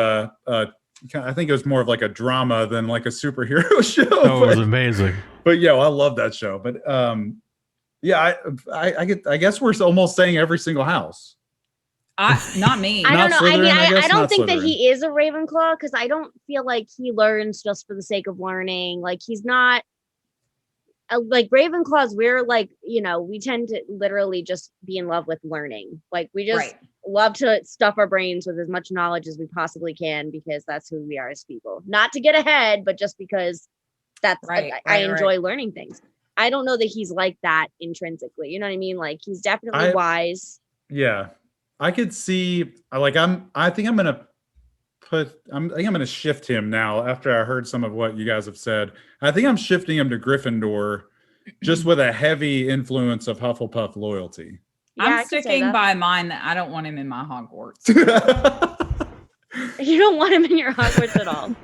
I think it was more of like a drama than like a superhero show. Oh, it was amazing. But I love that show. But yeah, I guess we're almost saying every single house. Not me. I don't know. Slytherin, I guess I don't not think that Slytherin. he is a Ravenclaw because I don't feel like he learns just for the sake of learning. Like he's not like Ravenclaws. We're like, we tend to literally just be in love with learning. Like we just Right. love to stuff our brains with as much knowledge as we possibly can because that's who we are as people. Not to get ahead, but just because that's Right, I right, enjoy learning things. I don't know that he's like that intrinsically. You know what I mean? Like he's definitely wise. Yeah, I could see. I think I'm gonna shift him now after I heard some of what you guys have said. I think I'm shifting him to Gryffindor, just with a heavy influence of Hufflepuff loyalty. Yeah, I I'm could say sticking that. by mine that I don't want him in my Hogwarts. You don't want him in your Hogwarts at all.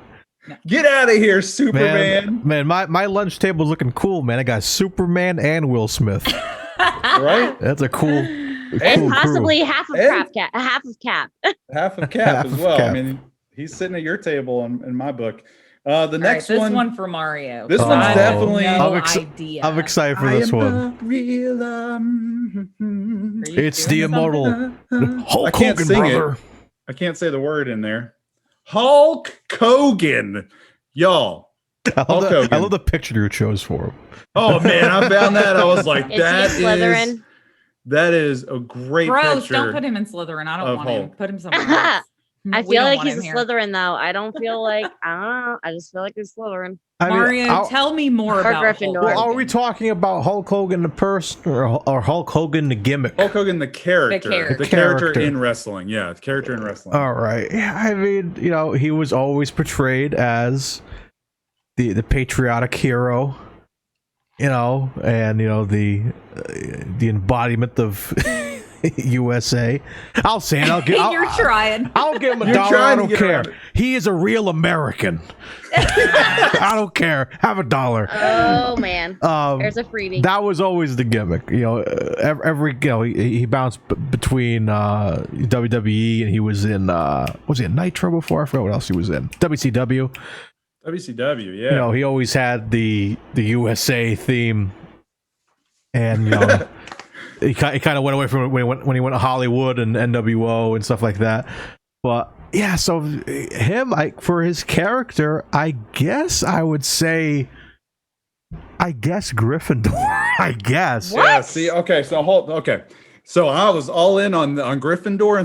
Get out of here, Superman! Man, my lunch table's looking cool, man. I got Superman and Will Smith. Right? That's a cool. And possibly half of And- Cap. Half of Cap. Half of Cap Half as of well. Cap. I mean, he's sitting at your table in my book. The All next right, this one. one for Mario. This one's I have definitely- no I'm idea. I'm excited for I this am one. the real. Are you It's doing the immortal something? Hulk I can't Hogan, sing brother. it. I can't say the word in there. Hulk Hogan, y'all. I love, Hulk I Hogan. love the picture you chose for him. Oh man, I found that. I was like, Is that he Slytherin? that is a great Gross, picture. don't put him in Slytherin. I don't of want him. Hulk. Put him somewhere else. I We feel don't like want he's a him here. Slytherin though. I don't feel like I don't know. I just feel like he's Slytherin. I mean, Mario, tell me more Or about Gryffindor. Hulk well, are Hogan. we talking about Hulk Hogan the person or Hulk Hogan the gimmick? Hulk Hogan, the character, character. the character Character. in wrestling. Yeah, the character in wrestling. All right. Yeah, I mean, he was always portrayed as the patriotic hero, and the embodiment of U.S.A. I'll say it. You're trying. I'll give him a You're dollar. I trying to don't get care. around it. He is a real American. I don't care. Have a dollar. Oh man. Um, There's a freebie. that was always the gimmick. He bounced between WWE and he was in was he in Nitro before? I forgot what else he was in. WCW. WCW, yeah. He always had the USA theme, and he kind of went away from it when he went to Hollywood and NWO and stuff like that. But yeah, so him, for his character, I guess I would say, Gryffindor. I guess. What? Yeah, see, okay, so I was all in on Gryffindor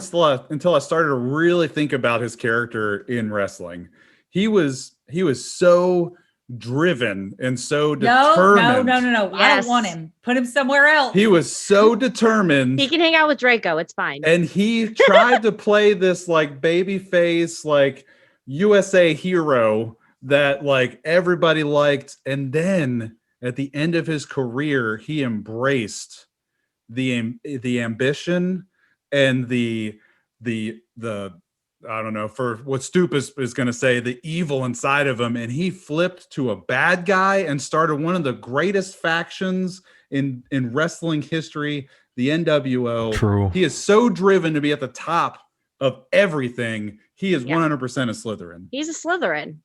until I started to really think about his character in wrestling. He was so driven and so determined. No. I Yes. don't want him. Put him somewhere else. He was so determined. He can hang out with Draco. It's fine. And he tried to play this like baby face, like USA hero that like everybody liked. And then at the end of his career, he embraced the ambition and the I don't know, for what Stoop is going to say, the evil inside of him. And he flipped to a bad guy and started one of the greatest factions in wrestling history, the NWO. True. He is so driven to be at the top of everything. He is Yeah. 100% a Slytherin. He's a Slytherin.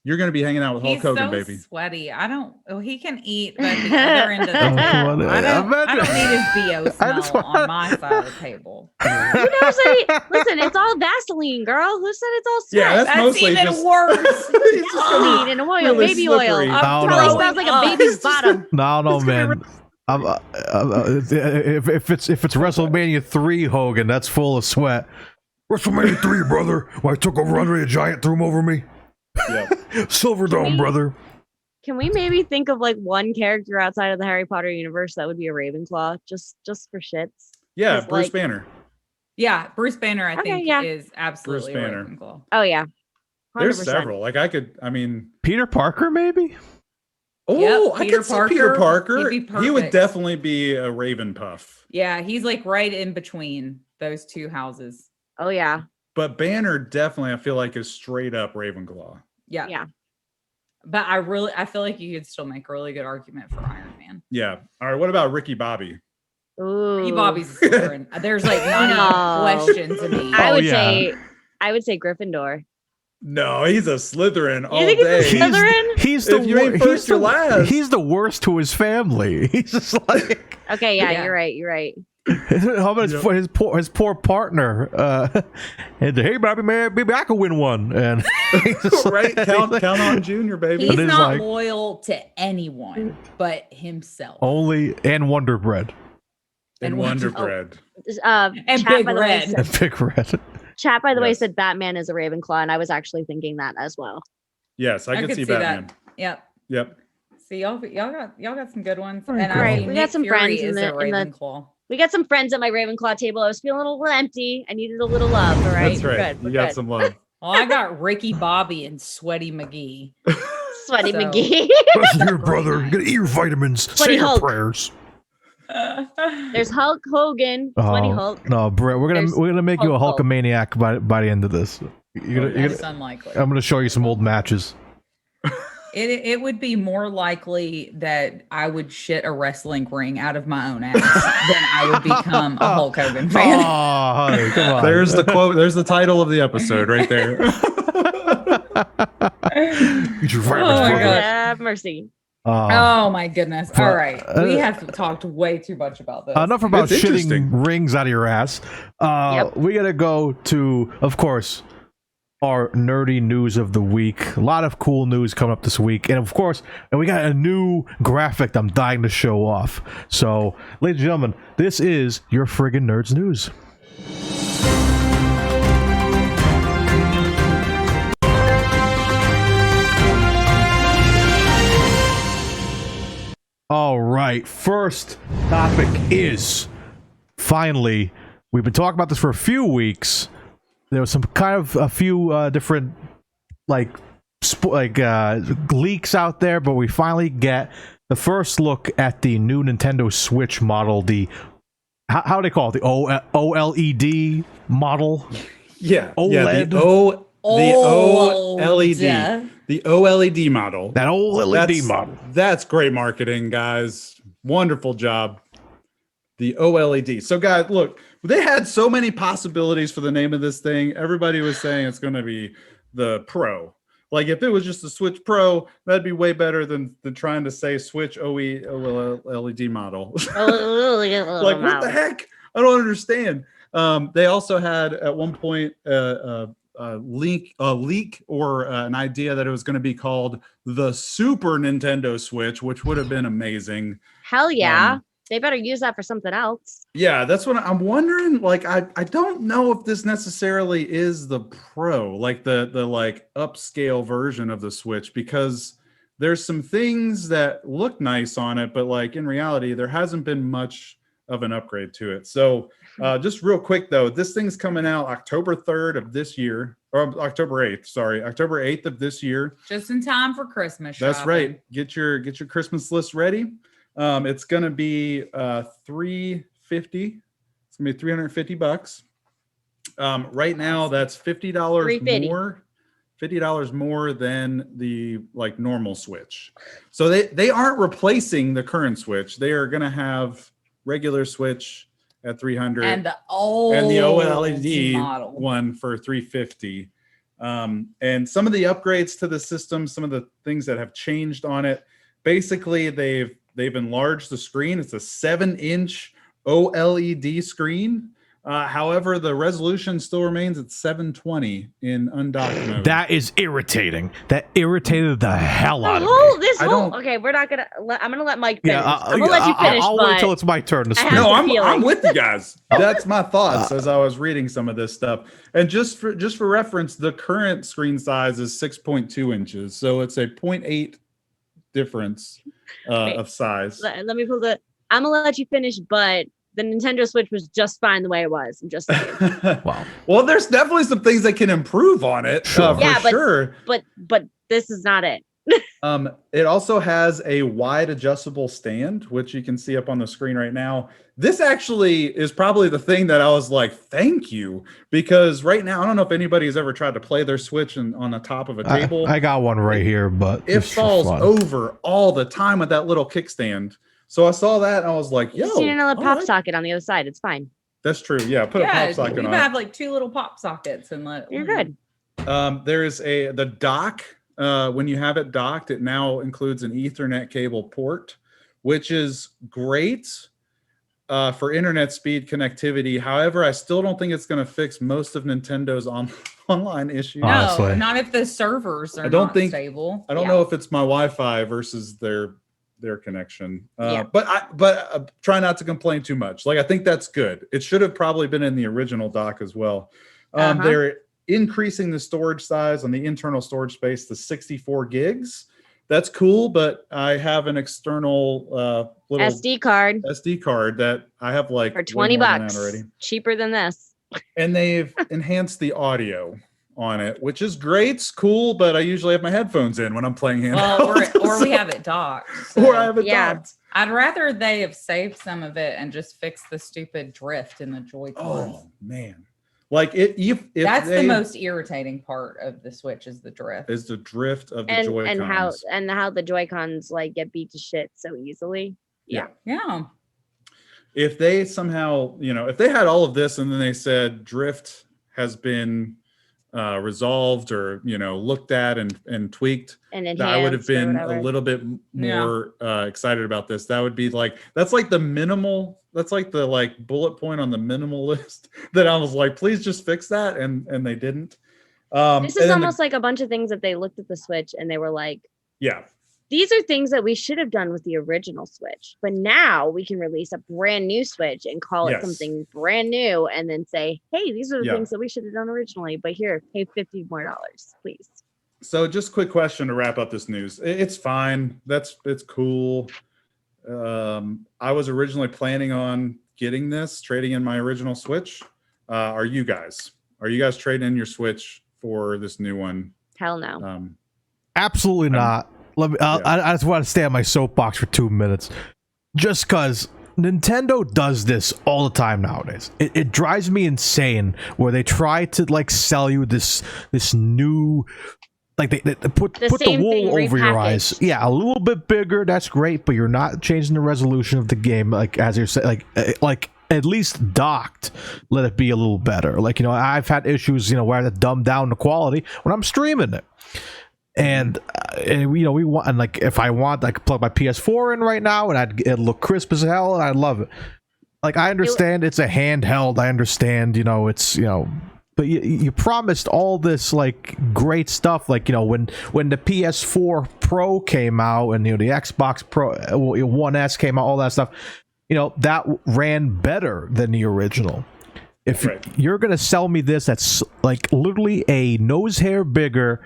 You're going to be hanging out with Hulk He's Hogan, so baby. sweaty. I don't. Oh, he can eat, but the other end of the Oh, table. come on. I don't Imagine- need his BO I just smell wanna- on my side of the table. Who knows? Listen, it's all Vaseline, girl. Who said it's all sweat? Yeah, that's That's mostly even just- worse. He's just gonna be Vaseline and oil, really baby slippery. oil. I don't Probably know. smells like a Oh. baby's bottom. No, It's gonna man. If it's WrestleMania 3 Hogan, that's full of sweat. WrestleMania 3, brother. When I took over Andre the Giant, threw him over me. Yeah. Silver Dome, brother. Can we maybe think of like one character outside of the Harry Potter universe that would be a Ravenclaw, just for shits? Yeah, 'Cause, Bruce like- Banner. Yeah, Bruce Banner, I Okay, think, yeah. is absolutely a Banner. Ravenclaw. Oh yeah, 100%. There's several. Like I mean, Peter Parker, maybe? oh, Yep, I could see Peter Parker. He'd be He would perfect. definitely be a Ravenpuff. Yeah, he's like right in between those two houses. Oh yeah, But Banner definitely, I feel like, is straight up Ravenclaw. Yeah. yeah. But I feel like you could still make a really good argument for Iron Man. Yeah. All right. What about Ricky Bobby? Ooh. Ricky Bobby's a Slytherin. There's like not No. even question to me. I Oh, would yeah. I would say Gryffindor. No, he's a Slytherin all think he's a day. Slytherin? He's the If you ain't first, you're last. He's the worst to his family. He's just like Okay, yeah, Yeah. you're right. You're right. how about Yep. his poor partner? And hey, Bobby, man, maybe I could win one. And he's just Right? like- Count on Junior, baby. He's It is not like- loyal to anyone but himself. only and Wonder Bread and Wonder Oh. Bread. And Chat, Big by the way, Red. said- and Big Red. Chat, by the way, Yes. said Batman is a Ravenclaw, and I was actually thinking that as well. Yes, I could see that. Batman. Yep. Yep. See, y'all got some good ones. Alright, And cool. I Right, mean, we got Nick some Fury friends in is the- a in the- Ravenclaw. We got some friends at my Ravenclaw table. I was feeling a little empty. I needed a little love. All right, That's right. We're good. We're You got good. some love. Well, I got Ricky Bobby and Sweaty McGee. Sweaty So- McGee. Listen here, Great brother. night. Gotta eat your vitamins. Sweaty Say your Hulk. prayers. There's Hulk Hogan, Sweaty Oh, Hulk. no, Brett, we're There's gonna make you a Hulk. Hulkamaniac by the end of this. That's unlikely. I'm gonna show you some old matches. It would be more likely that I would shit a wrestling ring out of my own ass than I would become a Hulk Hogan Oh, fan. honey, come on. There's the quote. There's the title of the episode right there. Eat your vitamins, Oh my brother. God. Have mercy. Oh my goodness. For- All right. We have talked way too much about this. Enough about It's shitting interesting. rings out of your ass. Yep. We gotta go to, of course, our nerdy news of the week. A lot of cool news coming up this week, and of course, and we got a new graphic I'm dying to show off. So, ladies and gentlemen, this is your friggin' nerds news. All right, first topic is finally, we've been talking about this for a few weeks. There was some kind of a few different leaks out there, but we finally get the first look at the new Nintendo Switch model, the how do they call it, the OLED model. Yeah. OLED. Yeah, the OLED. The OLED model. That OLED That's- model. That's great marketing, guys. Wonderful job. The OLED. So, guys, look, they had so many possibilities for the name of this thing. Everybody was saying it's going to be the Pro. Like, if it was just the Switch Pro, that'd be way better than trying to say Switch OLED model. Like, what the heck? I don't understand. They also had at one point a leak or an idea that it was going to be called the Super Nintendo Switch, which would have been amazing. Hell yeah. Um, They better use that for something else. Yeah, that's what I'm wondering. Like, I don't know if this necessarily is the Pro, like the like upscale version of the Switch, because there's some things that look nice on it, but like in reality, there hasn't been much of an upgrade to it. So just real quick though, this thing's coming out October 3rd of this year, or October 8th, sorry, October 8th of this year. Just in time for Christmas. That's shopping. right. Get your Christmas list ready. It's gonna be $350. It's gonna be $350. Right now, that's $50 $350. more. $50 more than the like normal Switch. So they aren't replacing the current Switch. They are gonna have regular Switch at $300 And the OLED model. one for $350. And some of the upgrades to the system, some of the things that have changed on it, basically they've enlarged the screen. It's a 7-inch OLED screen. However, the resolution still remains at 720 in undocked mode. That is irritating. That irritated the hell out of me. Okay, we're not gonna. I'm gonna let Mike finish. Yeah, I'm gonna let you finish. I'll wait till it's my turn to speak. have No, the I'm feeling. with you guys. That's my thoughts as I was reading some of this stuff. And just for reference, the current screen size is 6.2 inches, so it's a 0.8 difference of size. Let me pull the. I'm gonna let you finish, but the Nintendo Switch was just fine the way it was. I'm just saying. Wow. Well, there's definitely some things that can improve on it. Sure. Yeah, sure. but this is not it. It also has a wide adjustable stand, which you can see up on the screen right now. This actually is probably the thing that I was like, thank you, because right now, I don't know if anybody has ever tried to play their Switch on the top of a table. I got one right here, but It falls over all the time with that little kickstand. So I saw that and I was like, yo. You just need another all pop right. socket on the other side. It's fine. That's true. Yeah, put a pop socket you on have like 2 little pop sockets and You're good. There is the dock. When you have it docked, it now includes an Ethernet cable port, which is great for internet speed connectivity. However, I still don't think it's going to fix most of Nintendo's online issues. No, Honestly. not if the servers are I don't not think- stable. I don't know if it's my Wi-Fi versus their connection. But try not to complain too much. Like, I think that's good. It should have probably been in the original dock as well. They're increasing the storage size on the internal storage space to 64 gigs. That's cool, but I have an external little SD card SD card that I have like for way $20 more than that already. cheaper than this. And they've enhanced the audio on it, which is great. It's cool, but I usually have my headphones in when I'm playing handheld. Well, or we have it docked. Or I have it Yeah. docked. I'd rather they have saved some of it and just fixed the stupid drift in the Joy-Cons. Oh man. Like if That's the they- most irritating part of the Switch is the drift. is the drift of the And Joy-Cons. how the Joy-Cons like get beat to shit so easily. Yeah. Yeah. If they somehow, if they had all of this and then they said drift has been resolved or looked at and tweaked, And I would have enhanced or been whatever. a little bit more excited about this. That would be that's like the bullet point on the minimal list that I was like, please just fix that, and they didn't. This is almost like a bunch of things that they looked at the Switch and they were like, yeah. these are things that we should have done with the original Switch. But now we can release a brand new Switch and call it Yes. something brand new and then say, hey, these are the Yeah. things that we should have done originally. But here, pay $50 more, please. So just quick question to wrap up this news. It's fine. It's cool. I was originally planning on getting this, trading in my original Switch. Are you guys trading in your Switch for this new one? Hell no. Absolutely not. Let me. I just want to stay on my soapbox for 2 minutes, just because Nintendo does this all the time nowadays. It drives me insane where they try to sell you this new. Like they put the same wool thing over your eyes. repackaged. Yeah, a little bit bigger. That's great, but you're not changing the resolution of the game. Like as you're saying, like at least docked, let it be a little better. I've had issues, where I have to dumb down the quality when I'm streaming it. And we want, and if I want, I could plug my PS4 in right now, and it'd look crisp as hell, and I'd love it. I understand it's a handheld. I understand, it's but you promised all this great stuff, when the PS4 Pro came out and the Xbox Pro One S came out, all that stuff, that ran better than the original. If you're gonna sell me this, that's literally a nose hair bigger,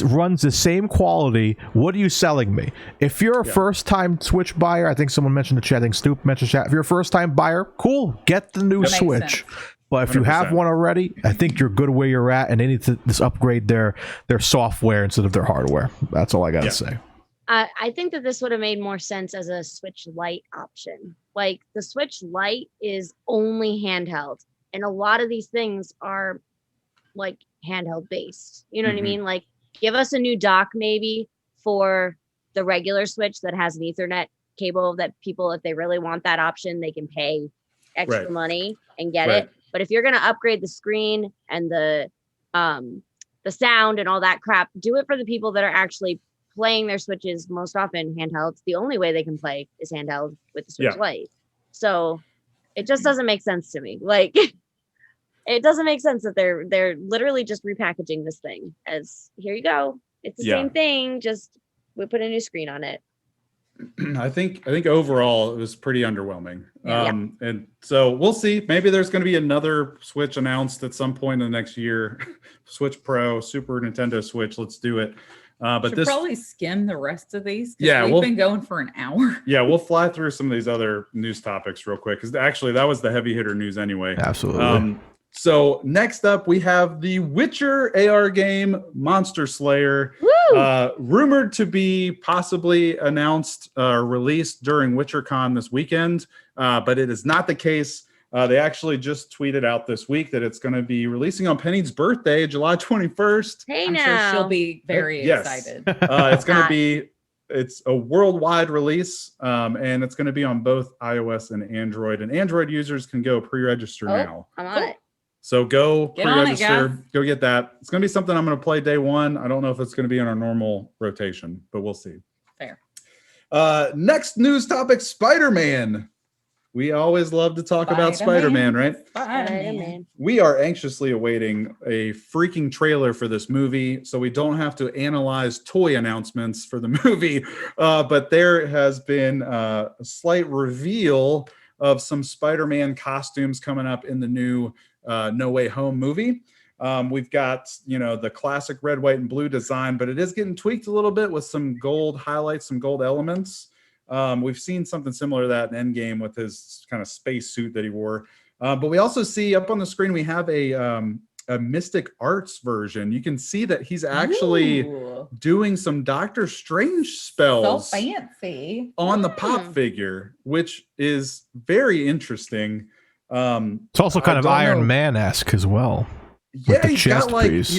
runs the same quality, what are you selling me? If you're a first-time Switch buyer, I think someone mentioned the chat, I think Stoop mentioned chat. If you're a first-time buyer, cool, get the new That makes Switch. sense. But if you have 100%. one already, I think you're good where you're at, and they need to just upgrade their software instead of their hardware. That's all I gotta say. I think that this would have made more sense as a Switch Lite option. The Switch Lite is only handheld, and a lot of these things are handheld based. You know what I mean? Give us a new dock maybe for the regular Switch that has an Ethernet cable that people, if they really want that option, they can pay extra money and get it. But if you're going to upgrade the screen and the sound and all that crap, do it for the people that are actually playing their Switches most often handheld. The only way they can play is handheld with the Switch Lite. So It just doesn't make sense to me. Like, it doesn't make sense that they're literally just repackaging this thing as here you go. It's the same thing, just we put a new screen on it. I think overall it was pretty underwhelming. Yeah. And so we'll see. Maybe there's going to be another Switch announced at some point in the next year. Switch Pro, Super Nintendo Switch. Let's do it. But Should this probably skim the rest of these. Yeah, we've been going for an hour. Yeah, we'll fly through some of these other news topics real quick because actually that was the heavy hitter news anyway. Absolutely. So next up, we have the Witcher AR game Monster Slayer, rumored to be possibly announced released during WitcherCon this weekend, but it is not the case. They actually just tweeted out this week that it's going to be releasing on Penny's birthday, July 21st. Hey, I'm now sure she'll be very excited. It's going to be it's a worldwide release, and it's going to be on both iOS and Android. And Android users can go pre-register now. I'm on it. So go Get on it, pre-register, guys. go get that. It's going to be something I'm going to play day one. I don't know if it's going to be in our normal rotation, but we'll see. Fair. Next news topic, Spider-Man. We always love to talk about Spider-Man, right? Spider-Man. We are anxiously awaiting a freaking trailer for this movie, so we don't have to analyze toy announcements for the movie. But there has been a slight reveal of some Spider-Man costumes coming up in the new No Way Home movie. We've got, the classic red, white, and blue design, but it is getting tweaked a little bit with some gold highlights, some gold elements. We've seen something similar to that in Endgame with his kind of space suit that he wore. But we also see up on the screen, we have a Mystic Arts version. You can see that he's actually doing some Doctor Strange spells. So fancy. On the pop figure, which is very interesting. It's also kind of Iron Man-esque as well. Yeah, he's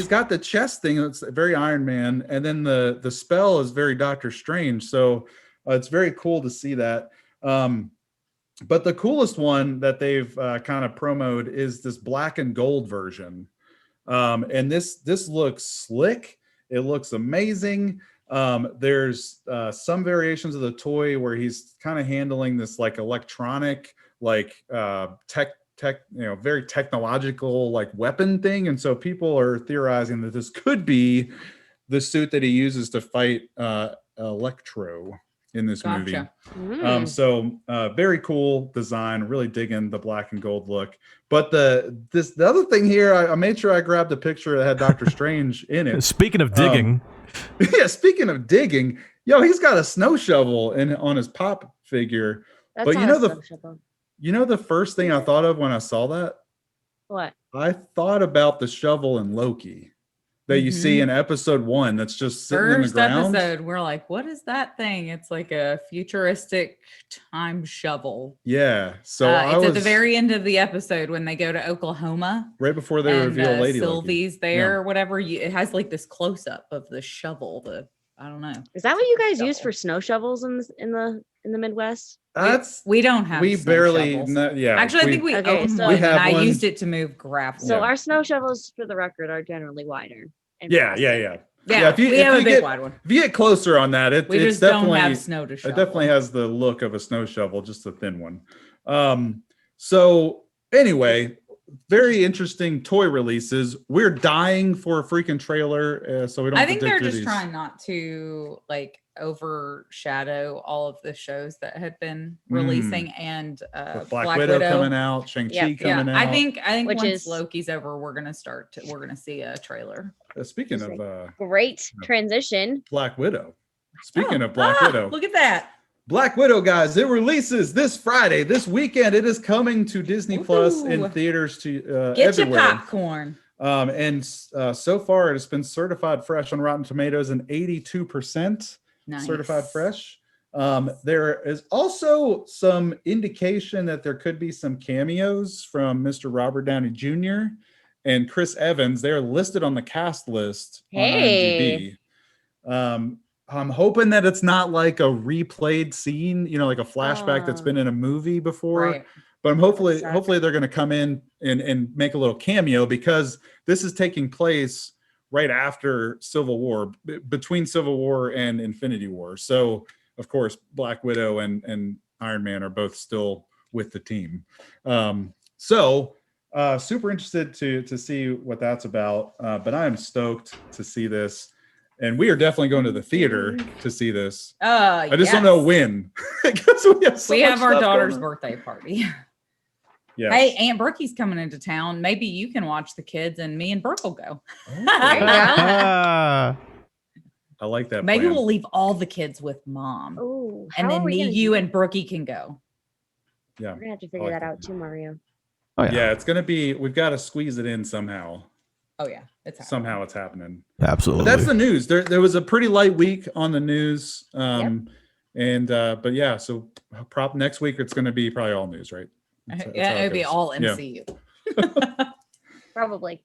got the chest thing. It's very Iron Man, and then the spell is very Doctor Strange. So it's very cool to see that. But the coolest one that they've kind of promoted is this black and gold version. And this looks slick. It looks amazing. There's some variations of the toy where he's kind of handling this like electronic, like very technological like weapon thing. And so people are theorizing that this could be the suit that he uses to fight Electro in this movie. So very cool design, really digging the black and gold look. But the other thing here, I made sure I grabbed a picture that had Doctor Strange in it. Speaking of digging. Speaking of digging, he's got a snow shovel on his pop figure. That's but shovel. The first thing I thought of when I saw that? What? I thought about the shovel in Loki that you see in episode 1 that's just sitting in the ground. First episode, we're like, what is that thing? It's like a futuristic time shovel. Yeah. So it's at the very end of the episode when they go to Oklahoma. Right before they reveal Lady Sylvie's Loki. There or whatever. It has like this close-up of the shovel. I don't know. Is that what you guys use for snow shovels in the Midwest? We don't have. We barely. Actually, I think we have. I used it to move gravel. So our snow shovels, for the record, are generally wider. Yeah. If you have a big wide one. If you get closer on that, it's definitely don't have snow to shovel. It definitely has the look of a snow shovel, just a thin one. So anyway, very interesting toy releases. We're dying for a freaking trailer, so we don't. I think they're just trying not to like overshadow all of the shows that had been releasing and Black Widow coming out, Shang-Chi coming out. I think once Loki's over, we're gonna see a trailer. Speaking of great transition, Black Widow. Speaking of Black Widow, look at that. Black Widow, guys, it releases this Friday, this weekend. It is coming to Disney Plus in theaters to get everywhere. your popcorn. And so far, it has been certified fresh on Rotten Tomatoes and 82% certified fresh. There is also some indication that there could be some cameos from Mr. Robert Downey Jr. and Chris Evans. They're listed on the cast list on IMDb. I'm hoping that it's not like a replayed scene, like a flashback that's been in a movie before. Right. But hopefully they're going to come in and make a little cameo, because this is taking place right after Civil War, between Civil War and Infinity War. So, of course, Black Widow and Iron Man are both still with the team. So super interested to see what that's about. But I am stoked to see this. And we are definitely going to the theater to see this. I just don't know when. Because we have our daughter's birthday. birthday party. Yeah. Hey, Aunt Brookie's coming into town. Maybe you can watch the kids and me and Brooke will go. Ah. I like that. Maybe plan. we'll leave all the kids with mom. Oh, And then me, you, and Brookie can go. Yeah. We're gonna have to figure that out too, Mario. Oh, Yeah, it's gonna be. We've got to squeeze it in somehow. Oh yeah, it's happening. Somehow it's happening. Absolutely. But that's the news. There was a pretty light week on the news. And but yeah, so next week it's gonna be probably all news, right? That's how It'll be goes. all Yeah. MCU. Probably.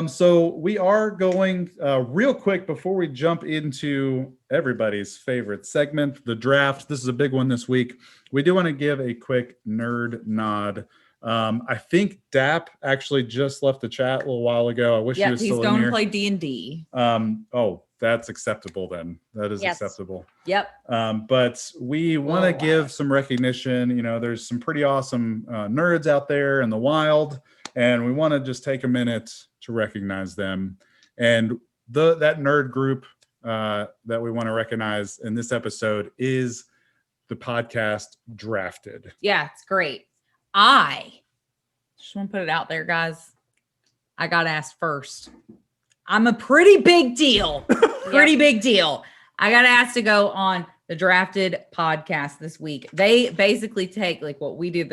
So we are going real quick before we jump into everybody's favorite segment, the draft. This is a big one this week. We do want to give a quick nerd nod. I think Dap actually just left the chat a little while ago. I wish he Yeah, was he's still in going to here. play D&D. Oh, that's acceptable then. That is Yes. acceptable. Yep. But we want to Whoa. give some recognition. You know, there's some pretty awesome nerds out there in the wild, and we want to just take a minute to recognize them. And that nerd group that we want to recognize in this episode is the podcast Drafted. Yeah, it's great. I just want to put it out there, guys. I got asked first. I'm a pretty big deal. Pretty big deal. I got asked to go on the Drafted podcast this week. They basically take like what we do,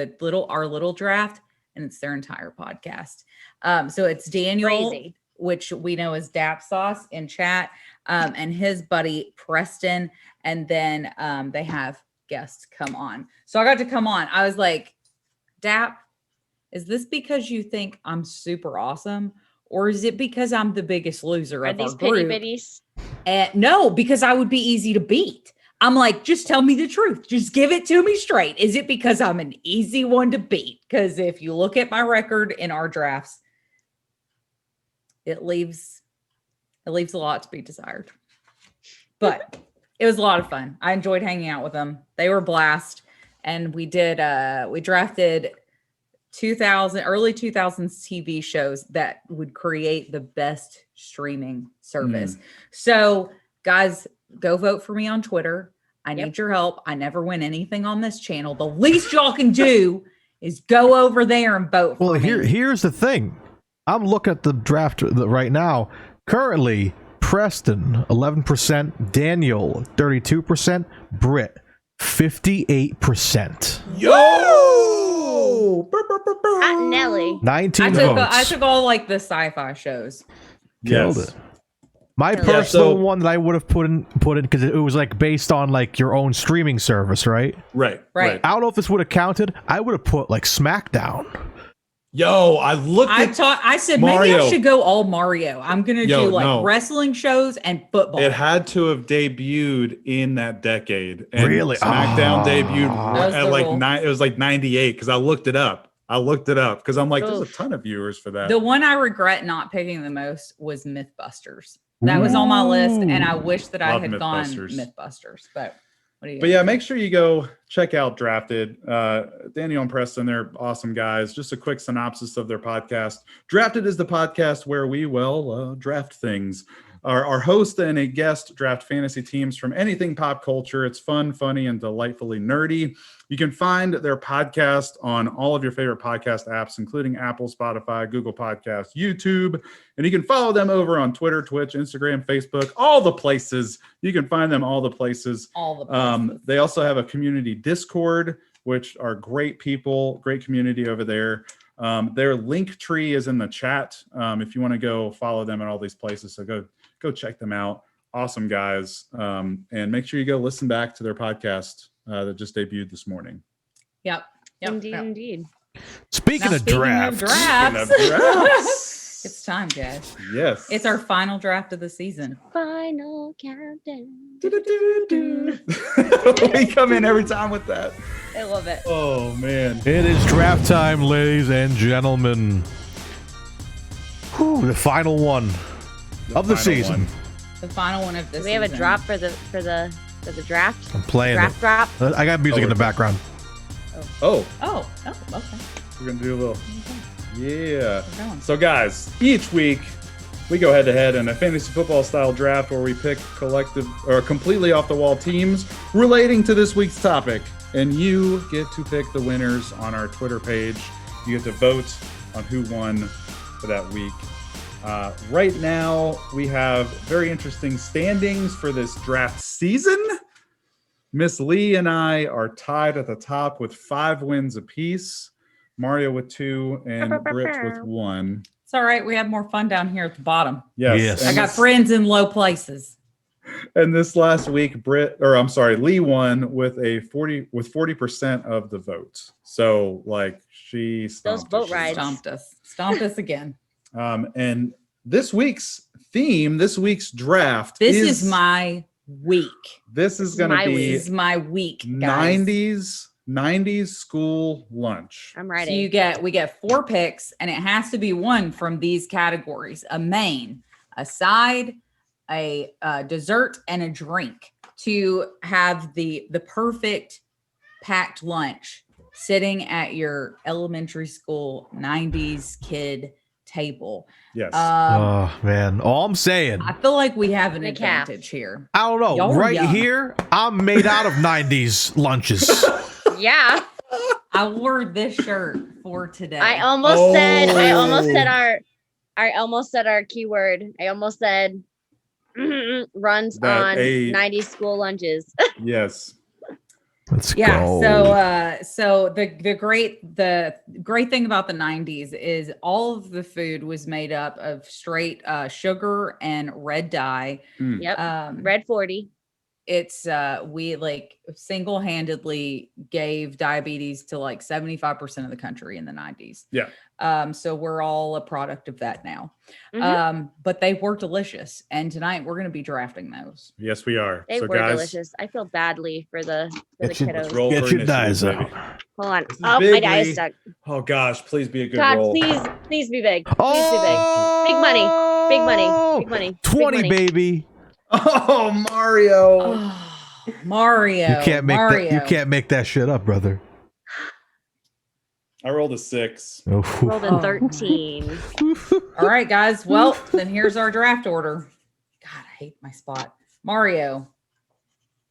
our little draft, and it's their entire podcast. So it's Daniel, Crazy. which we know as Dap Sauce in chat, and his buddy Preston, and then they have guests come on. So I got to come on. I was like, Dap, is this because you think I'm super awesome? Or is it because I'm the biggest loser Are of our these pity group? bitties? No, because I would be easy to beat. I'm like, just tell me the truth. Just give it to me straight. Is it because I'm an easy one to beat? Because if you look at my record in our drafts, it leaves a lot to be desired. But it was a lot of fun. I enjoyed hanging out with them. They were a blast. And we drafted early 2000s TV shows that would create the best streaming service. So guys, go vote for me on Twitter. I need your help. I never win anything on this channel. The least y'all can do is go over there and vote for me. Here's the thing. I'm looking at the draft right now. Currently, Preston 11%, Daniel 32%, Britt 58%. Yo! At Nelly. 19 votes. I took all like the sci-fi shows. Killed Yes. it. My Yeah, personal one that I would have put in because it was like based on like your own streaming service, right? Right. Right. I don't know if this would have counted. I would have put like SmackDown. Yo, I looked at I said maybe Mario. I should go all Mario. I'm gonna Yo, do like no. wrestling shows and football. it had to have debuted in that decade. And Really? SmackDown Ah. debuted That was at the like rule. it was like 98 because I looked it up. Because I'm like, there's a Oof. ton of viewers for that. The one I regret not picking the most was Mythbusters. That was on my list, and I wish that I Love had gone Mythbusters. Mythbusters. But what do you? But yeah, make sure you go check out Drafted. Daniel and Preston, they're awesome guys. Just a quick synopsis of their podcast. Drafted is the podcast where we, draft things. Our host and a guest draft fantasy teams from anything pop culture. It's fun, funny, and delightfully nerdy. You can find their podcast on all of your favorite podcast apps, including Apple, Spotify, Google Podcasts, YouTube. And you can follow them over on Twitter, Twitch, Instagram, Facebook, all the places. You can find them all the places. all the places. They also have a community Discord, which are great people, great community over there. Their link tree is in the chat if you want to go follow them at all these places. So go check them out. Awesome guys. And make sure you go listen back to their podcast that just debuted this morning. Yep. Indeed. Speaking Now, of speaking drafts, drafts, Speaking of drafts. it's time, guys. Yes. It's our final draft of the season. Final countdown. We come in every time with that. I love it. Oh man. it is draft time, ladies and gentlemen. Whew, the final one of the final season. one. The final one of this. Do we have a season. drop for the draft? I'm playing Draft it. drop. I got music in the background. Oh, Oh, okay. we're gonna do a little. Yeah. We're going. So, guys, each week we go head to head in a fantasy football style draft where we pick collective or completely off the wall teams relating to this week's topic. And you get to pick the winners on our Twitter page. You get to vote on who won for that week. Right now, we have very interesting standings for this draft season. Miss Lee and I are tied at the top with 5 wins apiece. Mario with 2 and Britt with 1. It's all right. We have more fun down here at the bottom. Yes. I got friends in low places. And this last week, Lee won with 40% of the vote. So like she stomped Those boat rides. Stomped us again. And this week's theme, this week's draft, This is my week. This is going to be This is my week, guys. 90s school lunch. I'm So ready. we get 4 picks, and it has to be one from these categories: a main, a side, a dessert, and a drink to have the perfect packed lunch sitting at your elementary school 90s kid table. Yes. Oh man, all I'm saying, I feel like we have an The calf. advantage here. I don't know. Y'all are Right young. here, I'm made out of '90s lunches. Yeah. I wore this shirt for today. I almost said Oh. I almost said our keyword. I almost said runs That on a- 90s school lunches. Yes. Let's Yeah. go. So the great thing about the 90s is all of the food was made up of straight sugar and red dye. Yep. Red 40. It's we like single-handedly gave diabetes to like 75% of the country in the 90s. Yeah. So we're all a product of that now. Mhm. But they were delicious, and tonight we're going to be drafting those. Yes, we are. They So were guys, delicious. I feel badly for the Get your- kiddos. roll Get for your initiative, dies baby. out. Hold on. This is Oh, my big, die is Lee. stuck. Oh gosh, please be a good God, roll. please be big. Please be big. Big money. Big money. Big money. Big 20, money. baby. Oh, Mario. Oh, Mario. You can't make Mario. that. You can't make that shit up, brother. I rolled a 6. Oh. Rolled a Oh. 13. All right, guys. Well, then here's our draft order. God, I hate my spot. Mario,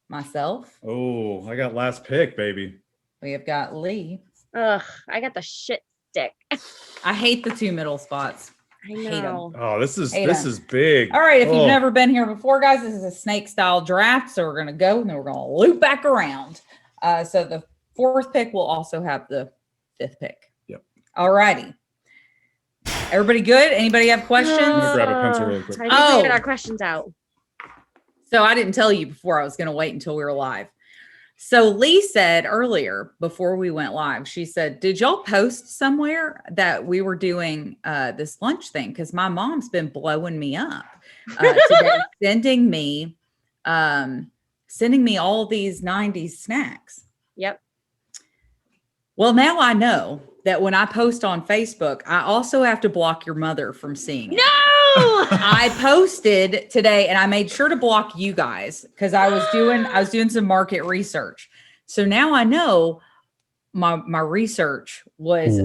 myself. Oh, I got last pick, baby. We have got Lee. Ugh, I got the shit stick. I hate the 2 middle spots. I Hate 'em. know. Oh, this is Hey, big. All right, if Oh. you've never been here before, guys, this is a snake style draft. So we're going to go and then we're going to loop back around. So the 4th pick will also have the 5th pick. Yep. All righty. Everybody good? Anybody have questions? Let me grab a pencil really quick. I think Oh. we got our questions out. So I didn't tell you before. I was going to wait until we were live. So Lee said earlier before we went live, she said, did y'all post somewhere that we were doing this lunch thing? Because my mom's been blowing me up today, sending me all these 90s snacks. Yep. Well, now I know that when I post on Facebook, I also have to block your mother from seeing it. No! I posted today and I made sure to block you guys because I was doing some market research. So now I know my research was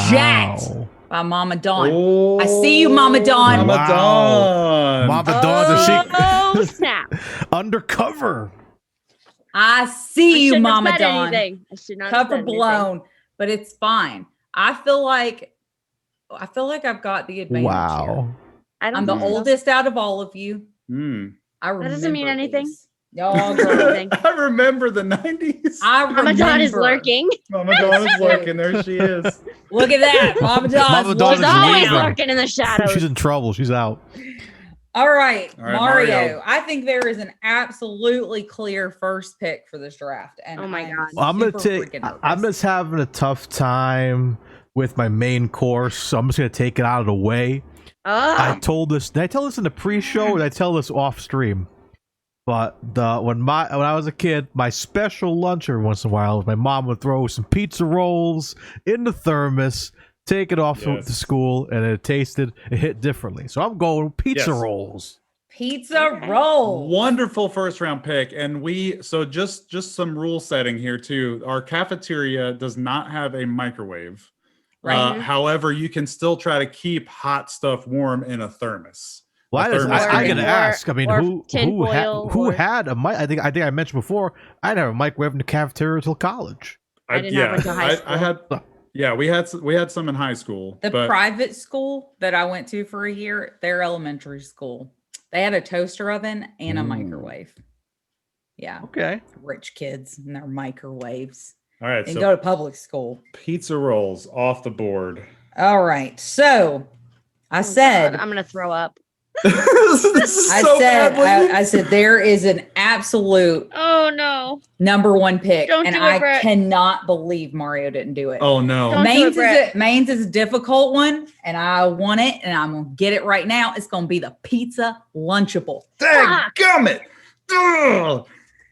jacked by Mama Dawn. Oh, I see you, Mama Dawn. Mama Wow. Dawn. Mama Dawn's Oh, snap. undercover. I I see you, shouldn't have Mama said Dawn. anything. I should not have Cover said anything. blown, but it's fine. I feel like I've got the advantage. Here. Wow. I don't I'm the think so. oldest out of all of you. Hmm. I That doesn't mean remember anything. these. Y'all Doesn't mean girl. anything. I remember the 90s. Mama Dawn is lurking. Mama Dawn is lurking. There she is. Look at that. Mama Dawn's Mama Dawn She's is looking always out. leaving. lurking in the shadows. She's in trouble. She's out. All right, All right, Mario. Mario. I think there is an absolutely clear first pick for this draft. And Oh my I'm God. Well, I'm gonna super take. freaking nervous. I'm just having a tough time with my main course, so I'm just gonna take it out of the way. I Oh, told this. Did I tell this in the pre-show, or did I tell this off stream? But when I was a kid, my special lunch every once in a while, my mom would throw some pizza rolls in the thermos, take it off Yes. to school, and it hit differently. So I'm going pizza Yes. rolls. Pizza roll. Wonderful first round pick. And just some rule setting here too. Our cafeteria does not have a microwave. Right. However, you can still try to keep hot stuff warm in a thermos. Well, A thermos I can gotta be- ask. I mean, or who tinfoil or- had a mic? I think I mentioned before. I didn't have a microwave in the cafeteria until college. I didn't have one till high school. I had. Yeah, we had some in high school. The but private school that I went to for a year, their elementary school, they had a toaster oven and a microwave. Yeah. Okay. Rich kids and their microwaves. all right, And so go to public school. pizza rolls off the board. All right. So I Oh, said, God, I'm gonna throw up. This is so bad, Lindsay. I said there is an absolute Oh no! number one pick, Don't and do it, I Brett. cannot believe Mario didn't do it. Oh no. Don't do it, Brett. Maine's is a difficult one, and I want it, and I'm gonna get it right now. It's gonna be the pizza Lunchable. Dadgummit! Ugh.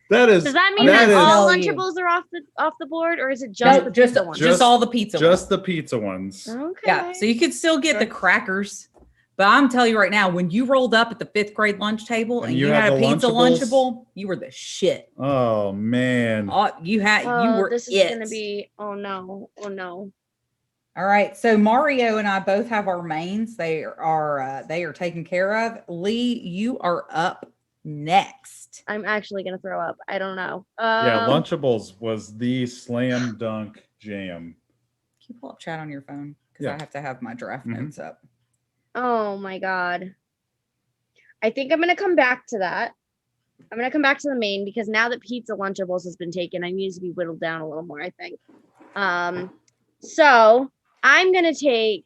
That is. Does that mean that that is all Tell you. Lunchables are off the board, or is it just the pizza ones? just all the pizza. just the pizza ones. Okay. Yeah, so you could still get the Okay. crackers, but I'm telling you right now, when you rolled up at the 5th grade lunch table And and you you had had a the pizza Lunchables? Lunchable, you were the shit. Oh man. You Oh, were this is it. gonna be. Oh no! Oh no! All right, so Mario and I both have our mains. They are taken care of. Lee, you are up next. I'm actually gonna throw up. I don't know. Yeah, Lunchables was the slam dunk jam. Can you pull up chat on your phone? Because Yeah. I have to have my draft Mhm. notes up. Oh my God! I think I'm gonna come back to that. I'm gonna come back to the main because now that pizza Lunchables has been taken, I need to be whittled down a little more. I think. So I'm gonna take.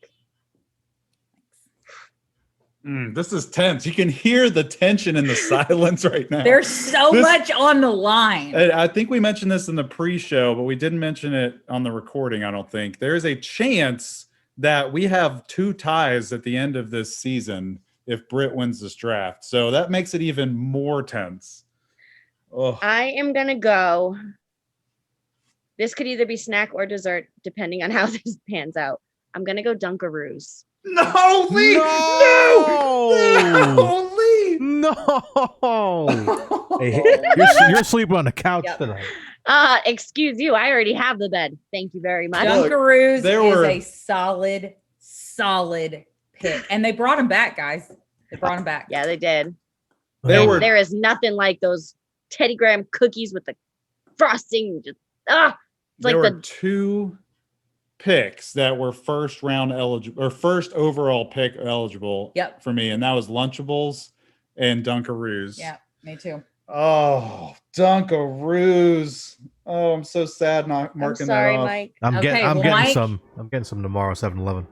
This is tense. You can hear the tension in the silence right now. There's so This- much on the line. I think we mentioned this in the pre-show, but we didn't mention it on the recording, I don't think. There is a chance that we have 2 ties at the end of this season if Britt wins this draft. So that makes it even more tense. Oh, I am gonna go. This could either be snack or dessert, depending on how this pans out. I'm gonna go Dunkaroos. no, Lee! No! No, Lee! No. Hey, you're sleeping on the couch Yep. tonight. Excuse you. I already have the bed. Thank you very much. Look, Dunkaroos there is were- a solid pick. And they brought him back, guys. They brought him back. Yeah, they did. There And were- there is nothing like those Teddy Graham cookies with the frosting. Just it's There like were the 2 picks that were first round eligible or first overall pick eligible Yep. for me, and that was Lunchables and Dunkaroos. Yeah, me too. Oh, Dunkaroos. Oh, I'm so sad not I'm marking sorry, that off. Mike. I'm Okay, getting well, Mike- some. I'm getting some tomorrow, 7-Eleven.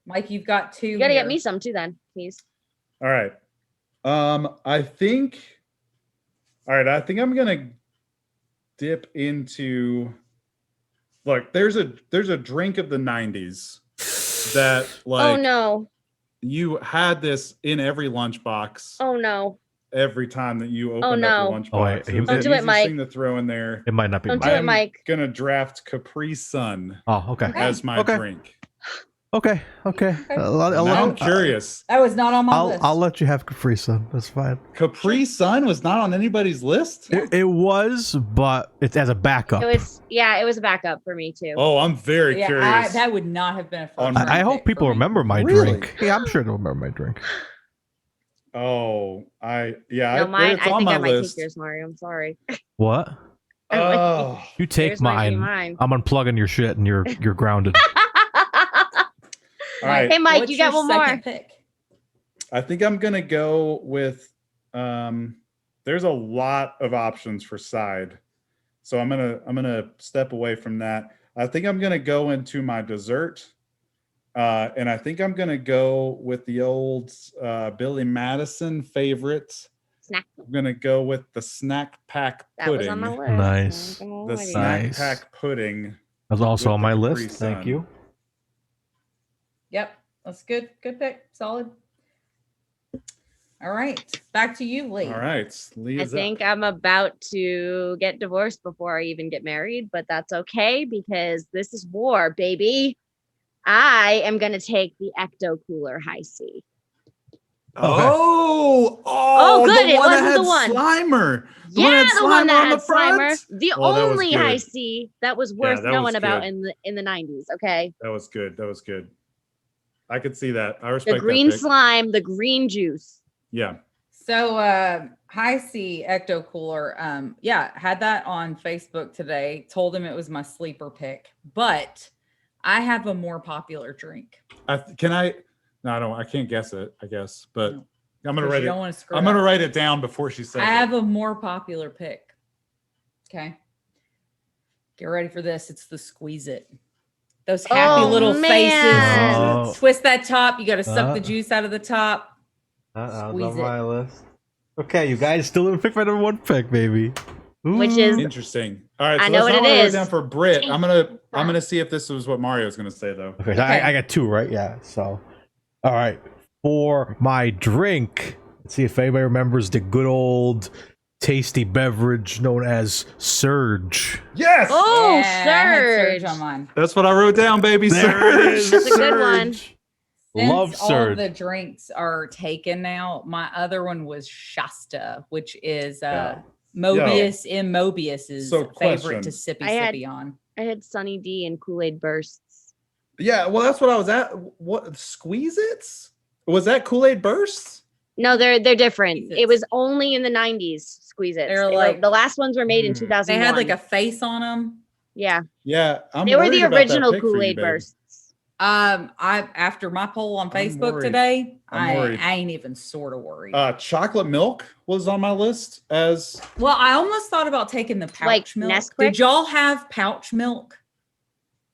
Mike, you've got 2. You gotta here. get me some too, then, please. All right. I think I'm gonna dip into look, there's a drink of the 90s that Oh no! you had this in every lunchbox Oh no! every time that you opened Oh, up no. your lunchbox. Oh, wait, It was Don't the do it, easiest Mike. thing to throw in there. It might not be Don't mine. do it, I'm Mike. gonna draft Capri Sun Oh, okay. as my Okay. drink. Okay. Now I'm curious. That was not on my list. I'll let you have Capri Sun. That's fine. Capri Sun was not on anybody's list. It was, but it's as a backup. It was a backup for me too. Oh, I'm very yeah, curious. that would not have been a On- fun. I hope people remember my Really? drink. Yeah, I'm sure they'll remember my drink. Oh, No, it's mine. on I think my I might list. take yours, Mario. I'm sorry. What? Oh, You take Yours might be mine. mine. I'm unplugging your shit and you're grounded. all right. Hey, Mike, What's you got your one more. second pick? I think I'm gonna go with. There's a lot of options for side, so I'm gonna step away from that. I think I'm gonna go into my dessert, and I think I'm gonna go with the old Billy Madison favorite. Snack. I'm gonna go with the snack pack That was pudding. on my list. Nice. The Alrighty. snack Nice. pack pudding. That's also With on the my Capri list. Thank Sun. you. Yep, that's good. Good pick. Solid. All right, back to you, Lee. All right, Lee I is up. think I'm about to get divorced before I even get married, but that's okay because this is war, baby. I am going to take the Ecto Cooler High C. Oh, good, the it one that wasn't had the one. Slimer. The Yeah, one the one that on had the front? Slimer. The Oh, that was only high good. C that was Yeah, worth that knowing was about good. in the 90s. Okay. That was good. That was good. I could see that. I The respect green that pick. slime, the green juice. Yeah. So High C Ecto Cooler, yeah, had that on Facebook today. Told him it was my sleeper pick, but I have a more popular drink. Can I? No, I don't. I can't guess it. I guess, but No. I'm gonna 'Cause write you it. don't want to screw I'm it gonna up. write it down before she says I have it. a more popular pick. Okay. Get ready for this. It's the Squeeze It. Those happy Oh, little man. faces. Twist that top. You got to suck the Uh. juice out of the top. Squeeze on it. my list. Okay, you guys still didn't pick my number one pick, baby. Which is- Interesting. All right, so I know that's what not it what I wrote is. down for Brit. I'm gonna see if this was what Mario's gonna say though. Okay, so Okay. I got two, right? Yeah. So, all right. For my drink, let's see if anybody remembers the good old tasty beverage known as Surge. Yes, Oh, Yeah, I had Surge. on mine. that's what I wrote down, baby. There it is. That's a good one. Surge. Since Love all Surge. of the drinks are taken now, my other one was Shasta, which is Mobius in Mobius's So, favorite to question. sippy I had- sippy on. I had Sunny D and Kool-Aid bursts. Yeah, well, that's what I was at. What Squeeze Its? Was that Kool-Aid Bursts? No, they're different. Squeeze-Its. It was only in the 90s. Squeeze it. They're like- the last ones were made in Hmm. 2001. They had like a face on them. yeah. Yeah, I'm They were worried the about that original pick for you, Kool-Aid babe. bursts. I after my poll on I'm Facebook worried. today, I'm I worried. ain't even sort of worried. Chocolate milk was on my list as Well, I almost thought about taking the pouch Like milk. Nesquik? Did y'all have pouch milk?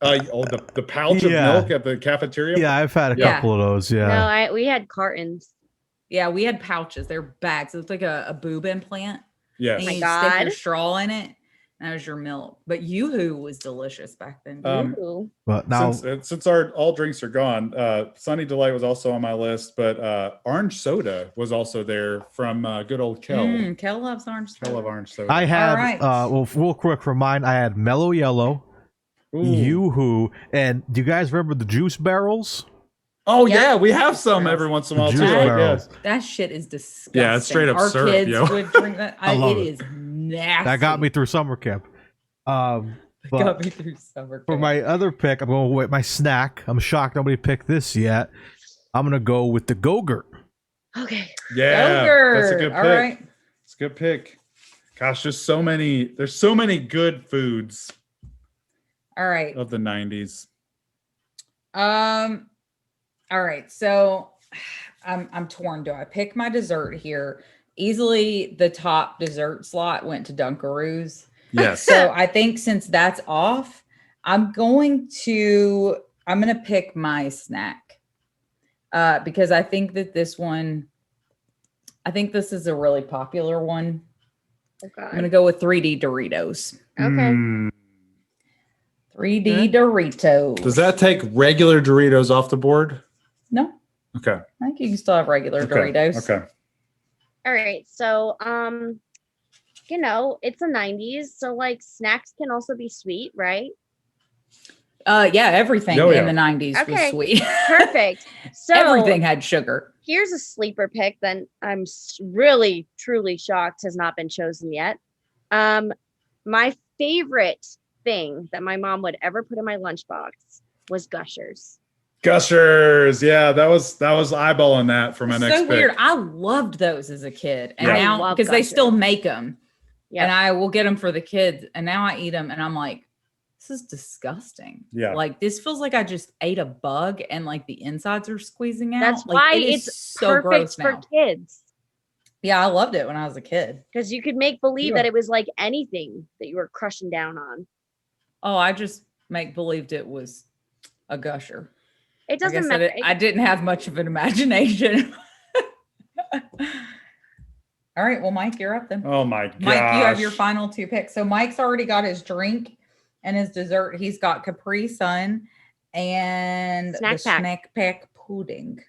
the pouch Yeah. of milk at the cafeteria. Yeah, I've had a Yeah. couple of those. Yeah. No, we had cartons. Yeah, we had pouches. They're bags. It looked like a boob implant. Yes. And my you stick your God. straw in it. And that was your milk. But Yoo-hoo was delicious back then. Ooh. But now, Since our all drinks are gone, Sunny Delight was also on my list, but orange soda was also there from good old Kel. Kel loves orange soda. Kel of orange soda. I had, right. well, real quick for mine, I had Mellow Yellow, Ooh. Yoo-Hoo, and do you guys remember the juice barrels? Oh Yep. yeah, we have some every once in a while The too. juice Like, barrels. That shit is disgusting. Yeah, it's straight up Our syrup, kids yo. would drink that. I love It it. is nasty. That got me through summer camp. Got But me through summer for camp. my other pick, I'm going with my snack. I'm shocked nobody picked this yet. I'm gonna go with the Go-Gurt. Okay. Yeah, that's a Yogurt. good pick. All right. It's a good pick. Gosh, there's so many good foods All right. of the 90s. All right. So I'm torn. Do I pick my dessert here? Easily the top dessert slot went to Dunkaroos. Yes. So I think since that's off, I'm gonna pick my snack. Because I think that this is a really popular one. Oh, I'm God. gonna go with 3D Doritos. Okay. Mm. 3D Doritos. Does that take regular Doritos off the board? No, Okay. I think you can still have regular Doritos. Okay. All right. So, it's the 90s. So, like, snacks can also be sweet, right? Yeah, everything Oh, yeah. in the 90s was Okay. sweet. Perfect. So, Everything had sugar. here's a sleeper pick that I'm really, truly shocked has not been chosen yet. My favorite thing that my mom would ever put in my lunchbox was Gushers. Gushers. Yeah, that was eyeballing that for my It's next so pick. weird. I loved those as a kid, and Yeah. I now love because they still Gushers. make them, Yeah. and I will get them for the kids. And now I eat them, and I'm like, this is disgusting. Yeah. Like this feels like I just ate a bug, and like the insides are squeezing out. That's Like, why it is it's so perfect gross for now. kids. Yeah, I loved it when I was a kid. Because you could make believe Yeah. that it was like anything that you were crushing down on. Oh, I just make believed it was a gusher. It Like I doesn't said, matter. I didn't have much of an imagination. All right, well, Mike, you're up then. Oh my gosh. Mike, you have your final two picks. So Mike's already got his drink and his dessert. He's got Capri Sun and Snack the pack. snack pack pudding.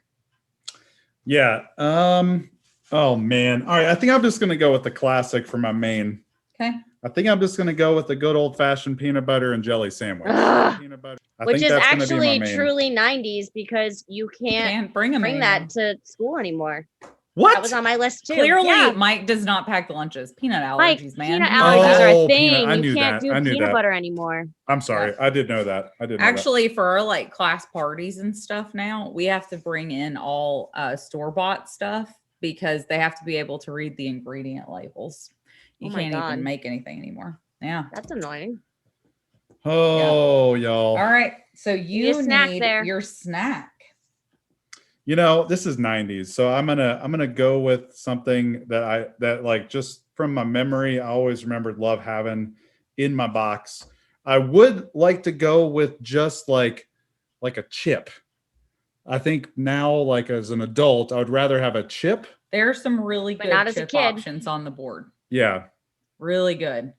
Yeah. Oh man. All right. I think I'm just gonna go with the classic for my main. Okay. I think I'm just gonna go with the good old fashioned peanut butter and jelly sandwich. Ugh. Peanut butter. I Which think is that's gonna be actually my main. truly 90s because you can't Can't bring them bring anymore. that to school anymore. What? That was on my list too. Clearly, Yeah. Mike does not pack the lunches. Peanut Mike, allergies, man. peanut You know allergies that. are a Oh, thing. peanut. I You knew can't that. do I knew peanut that. butter anymore. I'm sorry. Yeah. I did know that. I did know Actually, for our like class parties and stuff now, we have to bring in all store-bought stuff because they have to be able to read the ingredient labels. You Oh my can't God. even make anything anymore. Yeah. That's annoying. that. Oh, y'all. All right. So need you a snack need there. your snack. You know, this is 90s, so I'm gonna go with something that like just from my memory, I always remembered love having in my box. I would like to go with just like a chip. I think now, like as an adult, I would rather have a chip. There are some really But good not as a chip kid. options on the board. Yeah. Really good.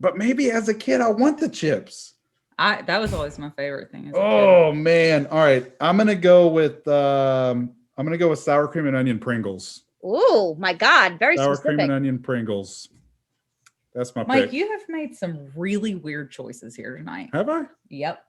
But maybe as a kid, I want the chips. That was always my favorite thing. As a Oh man. All right. I'm gonna go with sour cream and onion Pringles. Oh my God. Very Sour cream specific. and onion Pringles. That's my kid. Mike, pick. you have made some really weird choices here tonight. Have I? Yep.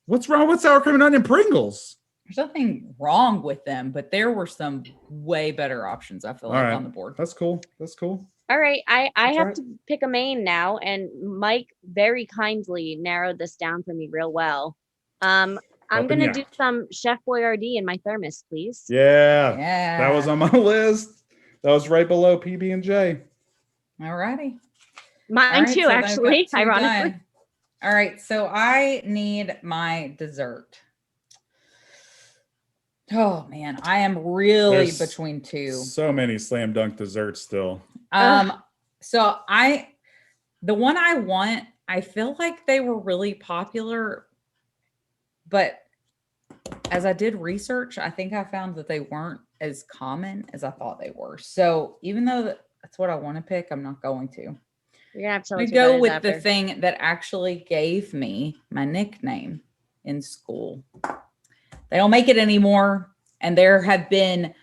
What's wrong with sour cream and onion Pringles? There's nothing wrong with them, but there were some way better options, I feel All like, right. on the board. That's cool. That's cool. All right. I That's have right. to pick a main now, and Mike very kindly narrowed this down for me real well. I'm Helping gonna ya. do some Chef Boyardee in my thermos, please. Yeah. Yeah. That was on my list. That was right below PB and J. All righty. Mine All right, too, so I've got actually. two Ironically. done. All right, so I need my dessert. Oh man, I am really There's between two. So many slam dunk desserts still. So the one I want, I feel like they were really popular, but as I did research, I think I found that they weren't as common as I thought they were. So even though that's what I want to pick, I'm not going to. You're gonna have to tell We us what that go is with after. the thing that actually gave me my nickname in school. They don't make it anymore, and there have been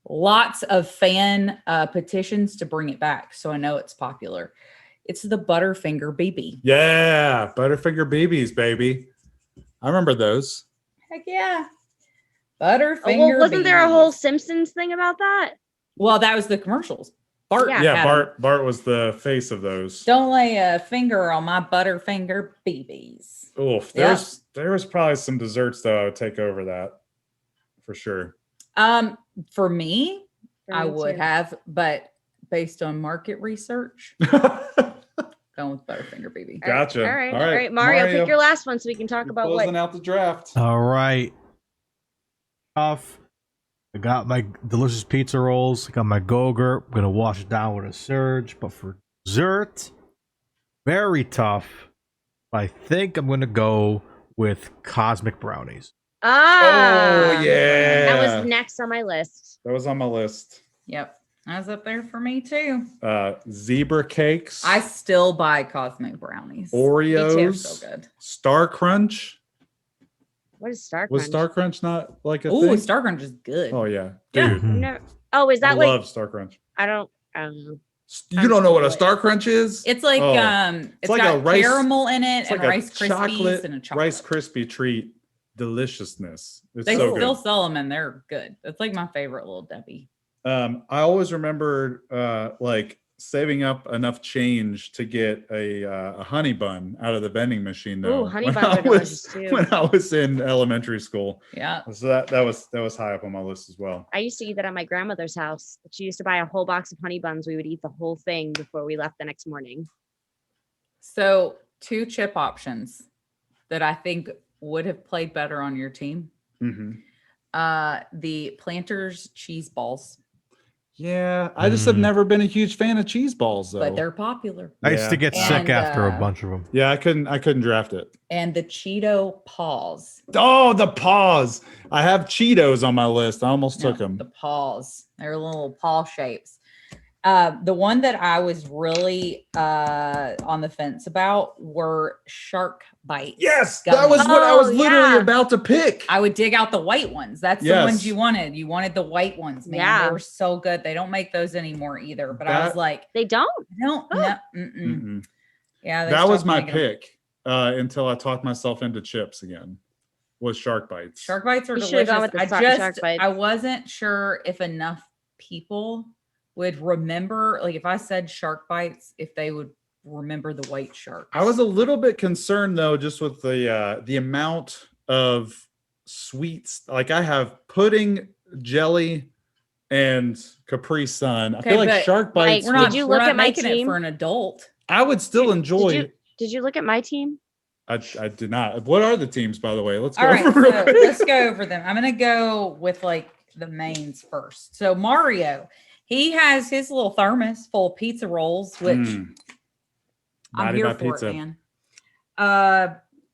lots of fan petitions to bring it back, so I know it's popular. It's the Butterfinger BB. Yeah. Butterfinger BBs, baby. I remember those. Heck yeah. Butterfinger Oh, well, wasn't there a BBs. whole Simpsons thing about that? Well, that was the commercials. Bart. Yeah. Yeah, had 'em. Bart was the face of those. Don't lay a finger on my Butterfinger BBs. Oof. Yeah. There was probably some desserts though I would take over that for sure. For me, For I me would too. have, but based on market research, going with Butterfinger BB. Gotcha. All right. All All right. right. Mario, Mario, pick your last one so we can talk You're about closing what. out the draft. All right. Off. I got my delicious pizza rolls. I got my Go-Gurt. I'm gonna wash it down with a Surge. But for dessert, very tough. I think I'm gonna go with cosmic brownies. Ah. Oh yeah. That was next on my list. That was on my list. Yep. That's up there for me too. Zebra cakes. I still buy cosmic brownies. Oreos. They're so good. Star Crunch. What is Star Crunch? Was Star Crunch not like a Oh, thing? Star Crunch is good. Oh yeah, Yeah. dude. Mhm. No. Oh, is I that like? love Star Crunch. I don't know. You don't know what a Star Crunch is? It's like Oh. it's like got a rice- caramel in it It's and like Rice a chocolate Krispies and a chocolate. Rice Krispie treat deliciousness. It's They so still good. sell them and they're good. It's like my favorite little Debbie. I always remember like saving up enough change to get a honey bun out of the vending machine though. Ooh, honey when buns I are delicious was- too. When I was in elementary school. Yeah. So that was high up on my list as well. I used to eat that at my grandmother's house. She used to buy a whole box of honey buns. We would eat the whole thing before we left the next morning. So 2 chip options that I think would have played better on your team. hmm The Planters cheese balls, Yeah, I just have Mm. never been a huge fan of cheese balls though. but they're popular. I used to Yeah. get sick And, after a uh, bunch of them. Yeah, I couldn't draft it. And the Cheeto paws. Oh, the paws. I have Cheetos on my list. I almost took No, them. The paws. They're little paw shapes. The one that I was really on the fence about were shark bites. Yes, gummies. that was what I was Oh, literally yeah. about to pick. I would dig out the white ones. That's the ones you wanted. You wanted the white ones, man. Yeah. They were so good. They don't make those anymore either. But I was like, They don't? no. Mm-mm. Yeah, they That was stopped my making 'em. pick until I talked myself into chips again. Was shark bites. Shark bites are You should've delicious. gone with the shark bites. I wasn't sure if enough people would remember, like if I said shark bites, if they would remember the white sharks. I was a little bit concerned though, just with the amount of sweets. Like I have pudding, jelly, and Capri Sun. I Okay, feel like but, shark bites. We're not, Did you we're look not at my making it team? for an adult. I would still enjoy. Did you look at my team? I did not. What are the teams, by the way? Let's go. All right, over so real quick. let's go over them. I'm gonna go with like the mains first. So Mario, he has his little thermos full of pizza rolls, which Mm. I'm Body here by for pizza. it, man.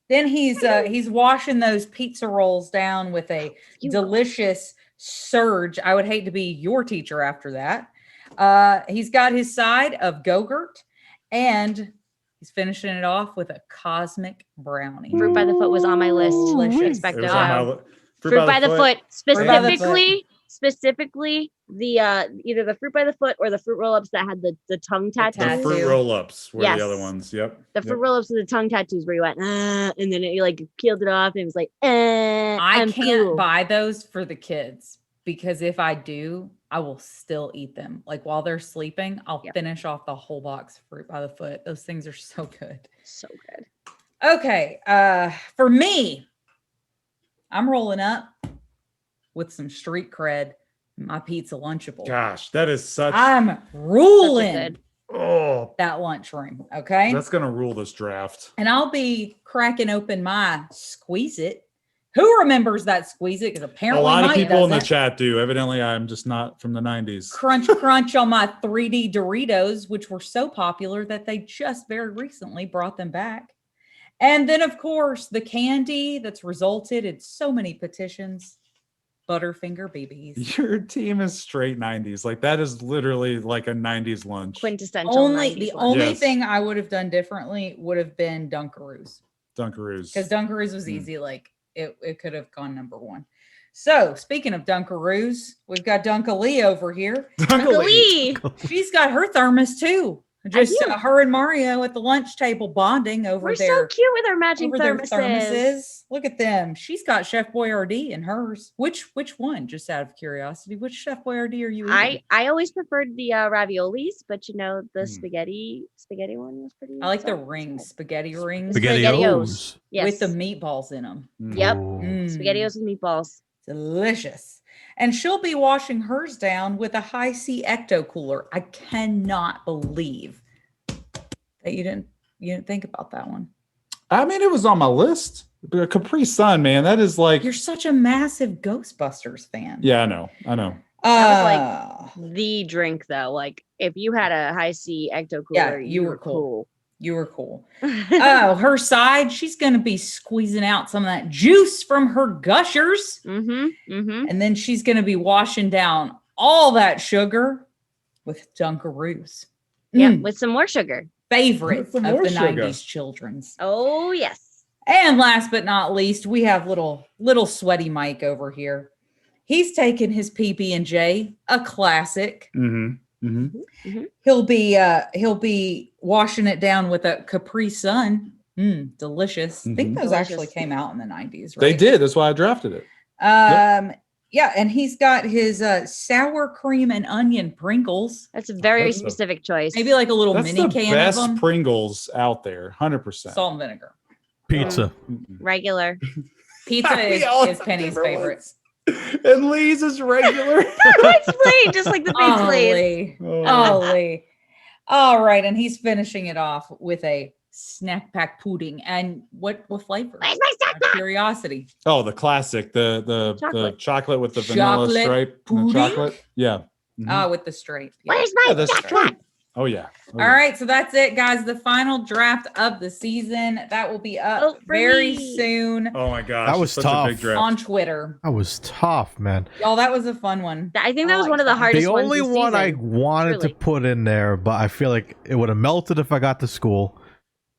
Then he's washing those pizza rolls down with a delicious surge. I would hate to be your teacher after that. He's got his side of Go-Gurt, and he's finishing it off with a cosmic brownie. Fruit by the foot was on my list. Delicious. Expect It no. was on my Fruit by the foot. Fruit by the foot. Specifically the either the fruit by the foot or the fruit roll-ups that had the tongue The tattoos. fruit Tattoo. roll-ups were Yes. the other ones. Yep. The fruit roll-ups with the tongue tattoos where you went, and then you like peeled it off and it was like, I I'm can't cool. buy those for the kids because if I do, I will still eat them. Like while they're sleeping, I'll Yep. finish off the whole box of fruit by the foot. Those things are so good. So good. Okay. For me, I'm rolling up with some street cred, my pizza Lunchable. Gosh, that is such. I'm ruling good. Oh, that lunchroom. Okay. that's gonna rule this draft. And I'll be cracking open my Squeeze It. Who remembers that Squeeze It? Because A apparently lot of Mike people in the doesn't. chat do. Evidently, I'm just not from the 90s. Crunch crunch on my 3D Doritos, which were so popular that they just very recently brought them back. And then, of course, the candy that's resulted in so many petitions, Butterfinger BBs. Your team is straight 90s. Like that is literally like a 90s lunch. Quintessential. Only 90s the lunch. only Yes. thing I would have done differently would have been Dunkaroos, Dunkaroos. because Dunkaroos was Mm. easy. Like it could have gone number one. So speaking of Dunkaroos, we've got Dunkalee over here. Uncle Lee. She's got her thermos too. Just do. her and Mario at the lunch table bonding over We're their so cute with our matching over their thermoses. Look at them. She's got Chef Boyardee in hers. Which one? Just out of curiosity, which Chef Boyardee are you eating? I always preferred the raviolis, but you know the Mm. spaghetti one was pretty. I like the solid. rings, spaghetti rings SpaghettiOs. Yes. with the meatballs in them. Yep. Ooh. Spaghettios with meatballs. Delicious. And she'll be washing hers down with a high C ecto cooler. I cannot believe that you didn't think about that one. I mean, it was on my list. But Capri Sun, man, that is like. You're such a massive Ghostbusters fan. Yeah, I know. That was The drink though, like if you had a high C ecto Yeah, cooler, you were cool. You were cool. cool. Oh, her side, she's going to be squeezing out some of that juice from her gushers. And then she's going to be washing down all that sugar with Dunkaroos. Yeah, Mm, with some more sugar. favorite With some of more the sugar. 90s children's. Oh yes. And last but not least, we have little sweaty Mike over here. He's taken his PB&J, a classic. He'll be washing it down with a Capri Sun. Delicious. I think those actually Delicious. came out in the 90s, right? They did. That's why I drafted it. Yeah, and he's got his sour cream and onion Pringles. That's a very That's a- specific choice. Maybe like a little That's mini the can best of them. Pringles out there. 100%. Salt and vinegar. Pizza. regular. Pizza We all is have Penny's different favorite. ones. And Lee's is regular. It's plain, just like the big plain. Lee. Oh. Oh, Lee. All right, and he's finishing it off with a snack pack pudding. And what flavor? Where's my snack Out of curiosity. Oh, the classic, the Chocolate. chocolate with the vanilla Chocolate stripe and the pudding? chocolate. Yeah. Mhm. With the stripe. Yeah. Where's my Yeah, the snack stripe. pack? Oh yeah. Oh, All yeah. right, so that's it, guys. The final draft of the season that will be up Vote for very me. soon Oh my gosh. That was it's such tough. a big draft. on Twitter. That was tough, man. Y'all, that was a fun one. I think that was liked one of the that. hardest The ones only this one I season. wanted Truly. to put in there, but I feel like it would have melted if I got to school,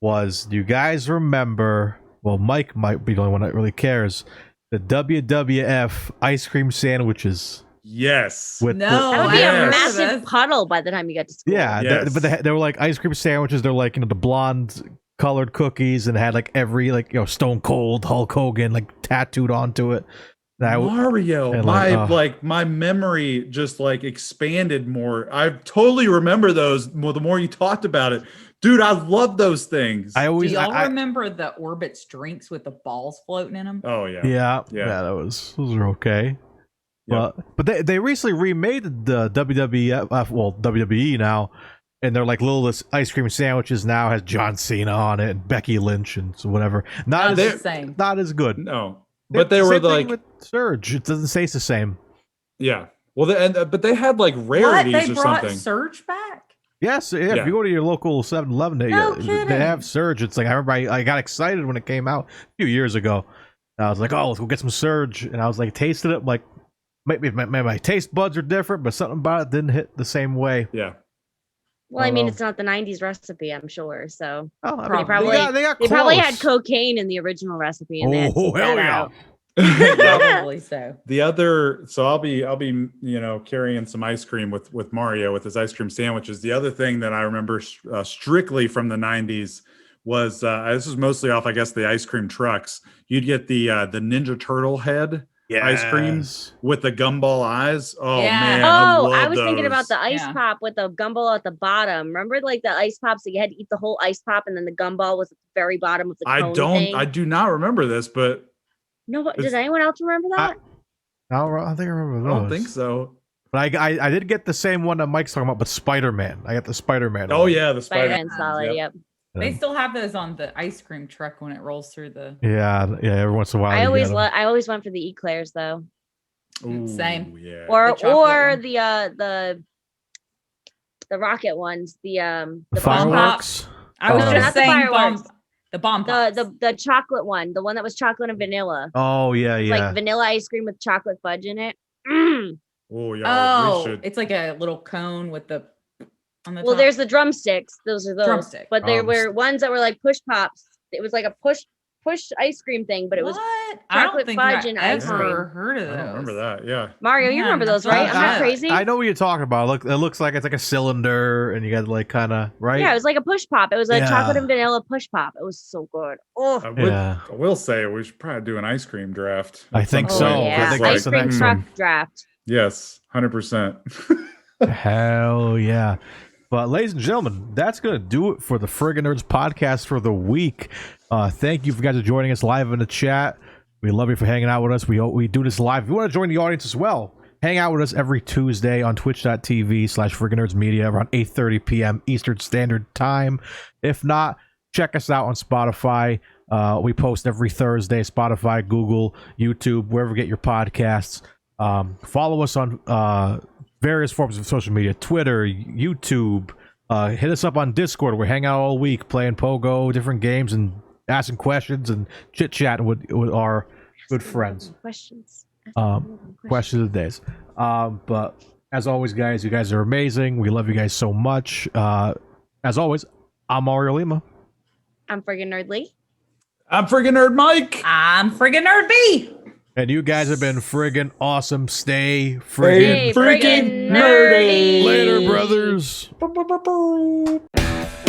was, do you guys remember, well, Mike might be the only one that really cares, the WWF ice cream sandwiches? Yes. With No, That would I be haven't a heard of massive this. puddle by the time you got to school. Yeah, Yes. but they were like ice cream sandwiches. They're like, the blonde colored cookies, and had like every, like, Stone Cold Hulk Hogan like tattooed onto it. And Mario, and my memory just like expanded more. I totally remember those. The more you talked about it, dude, I love those things. I Do always, y'all I, remember the Orbit's drinks with the balls floating in them? oh yeah. yeah, those were okay. Yep. But they recently remade the WWE now, and they're like little ice cream sandwiches now, has John Cena on it and Becky Lynch and so whatever. Not Not the as same. not as good. No, but they were Same thing like, with Surge. It doesn't taste the same. yeah. Well, but they had like What? rarities They or brought something. Surge back? Yes, yeah, Yeah. if you go to your local 7-Eleven, No they kidding. have Surge. It's like, I remember I got excited when it came out a few years ago. I was like, oh, let's go get some Surge, and I was like, tasted it. I'm like, maybe my taste buds are different, but something about it didn't hit the same way. Yeah. Well, I mean, Oh. it's not the '90s recipe, I'm sure. So Oh, I Probably. mean, they got they probably had close. cocaine in the original recipe, and they had to Oh, take hell that yeah. out. Probably so. The other, so I'll be carrying some ice cream with Mario with his ice cream sandwiches. The other thing that I remember strictly from the 90s was this was mostly off, I guess, the ice cream trucks. You'd get the Ninja Turtle head ice cream Yes. with the gumball eyes. Oh Yeah. man, Oh, love I was thinking about those. the ice Yeah. pop with the gumball at the bottom. Remember, like the ice pops that you had to eat the whole ice pop, and then the gumball was at the very bottom of the cone thing? I do not remember this, but No, does it's- anyone else remember that? I think I remember I those. don't think so. But I did get the same one that Mike's talking about, but SpiderMan. I got the SpiderMan. Oh one. yeah, the Spider-Man Spider-Man. solid. Yep. They still have those on the ice cream truck when it rolls through the. Yeah. Every once in a while, I you always get 'em. I always went for the eclairs though, Same. Yeah. or The chocolate or one. the rocket ones, the The bomb fireworks. I was No, just not the saying fireworks. the bomb pops. pops. The chocolate one, the one that was chocolate and vanilla. Oh yeah, It's yeah. like vanilla ice cream with chocolate fudge in it. Mm. Oh yeah. Oh, we should. it's like a little cone with the on the Well, top. there's the drumsticks. Those are those. Drumstick. But there were Drumstick. ones that were like push pops. It was like a push ice cream thing, but it was what? I don't chocolate think fudge I and ice ever cream. heard of I those. don't remember that. Yeah. Mario. You Yeah, remember those, that's right? not I'm not bad. crazy. I know what you're talking about. It looks like it's like a cylinder, and you got like kind of right. Yeah, it was like a push pop. It was a Yeah. chocolate and vanilla push pop. It was so good. Oh, Yeah. I will say we should probably do an ice cream draft. I at some think oh so. point. I yeah, think It's that's ice the cream next truck one. draft. Yes, 100%. Hell yeah. But ladies and gentlemen, that's going to do it for the Friggin' Nerds podcast for the week. Thank you for guys for joining us live in the chat. We love you for hanging out with us. We do this live. If you want to join the audience as well, hang out with us every Tuesday on twitch.tv/FrigginNerdsMedia around 8:30 p.m. Eastern Standard Time. If not, check us out on Spotify. We post every Thursday, Spotify, Google, YouTube, wherever you get your podcasts. Follow us on various forms of social media, Twitter, YouTube. Hit us up on Discord. We hang out all week playing Pogo, different games, and asking questions and chit-chatting with our good friends. Questions. Question of the days. But as always, guys, you guys are amazing. We love you guys so much. As always, I'm Mario Lima. I'm friggin' nerdly. I'm Friggin' Nerd Mike. I'm friggin' nerd B. And you guys have been friggin' awesome. Stay Hey, friggin' freaking nerdy. later, brothers. Boop, boop, boop, boop.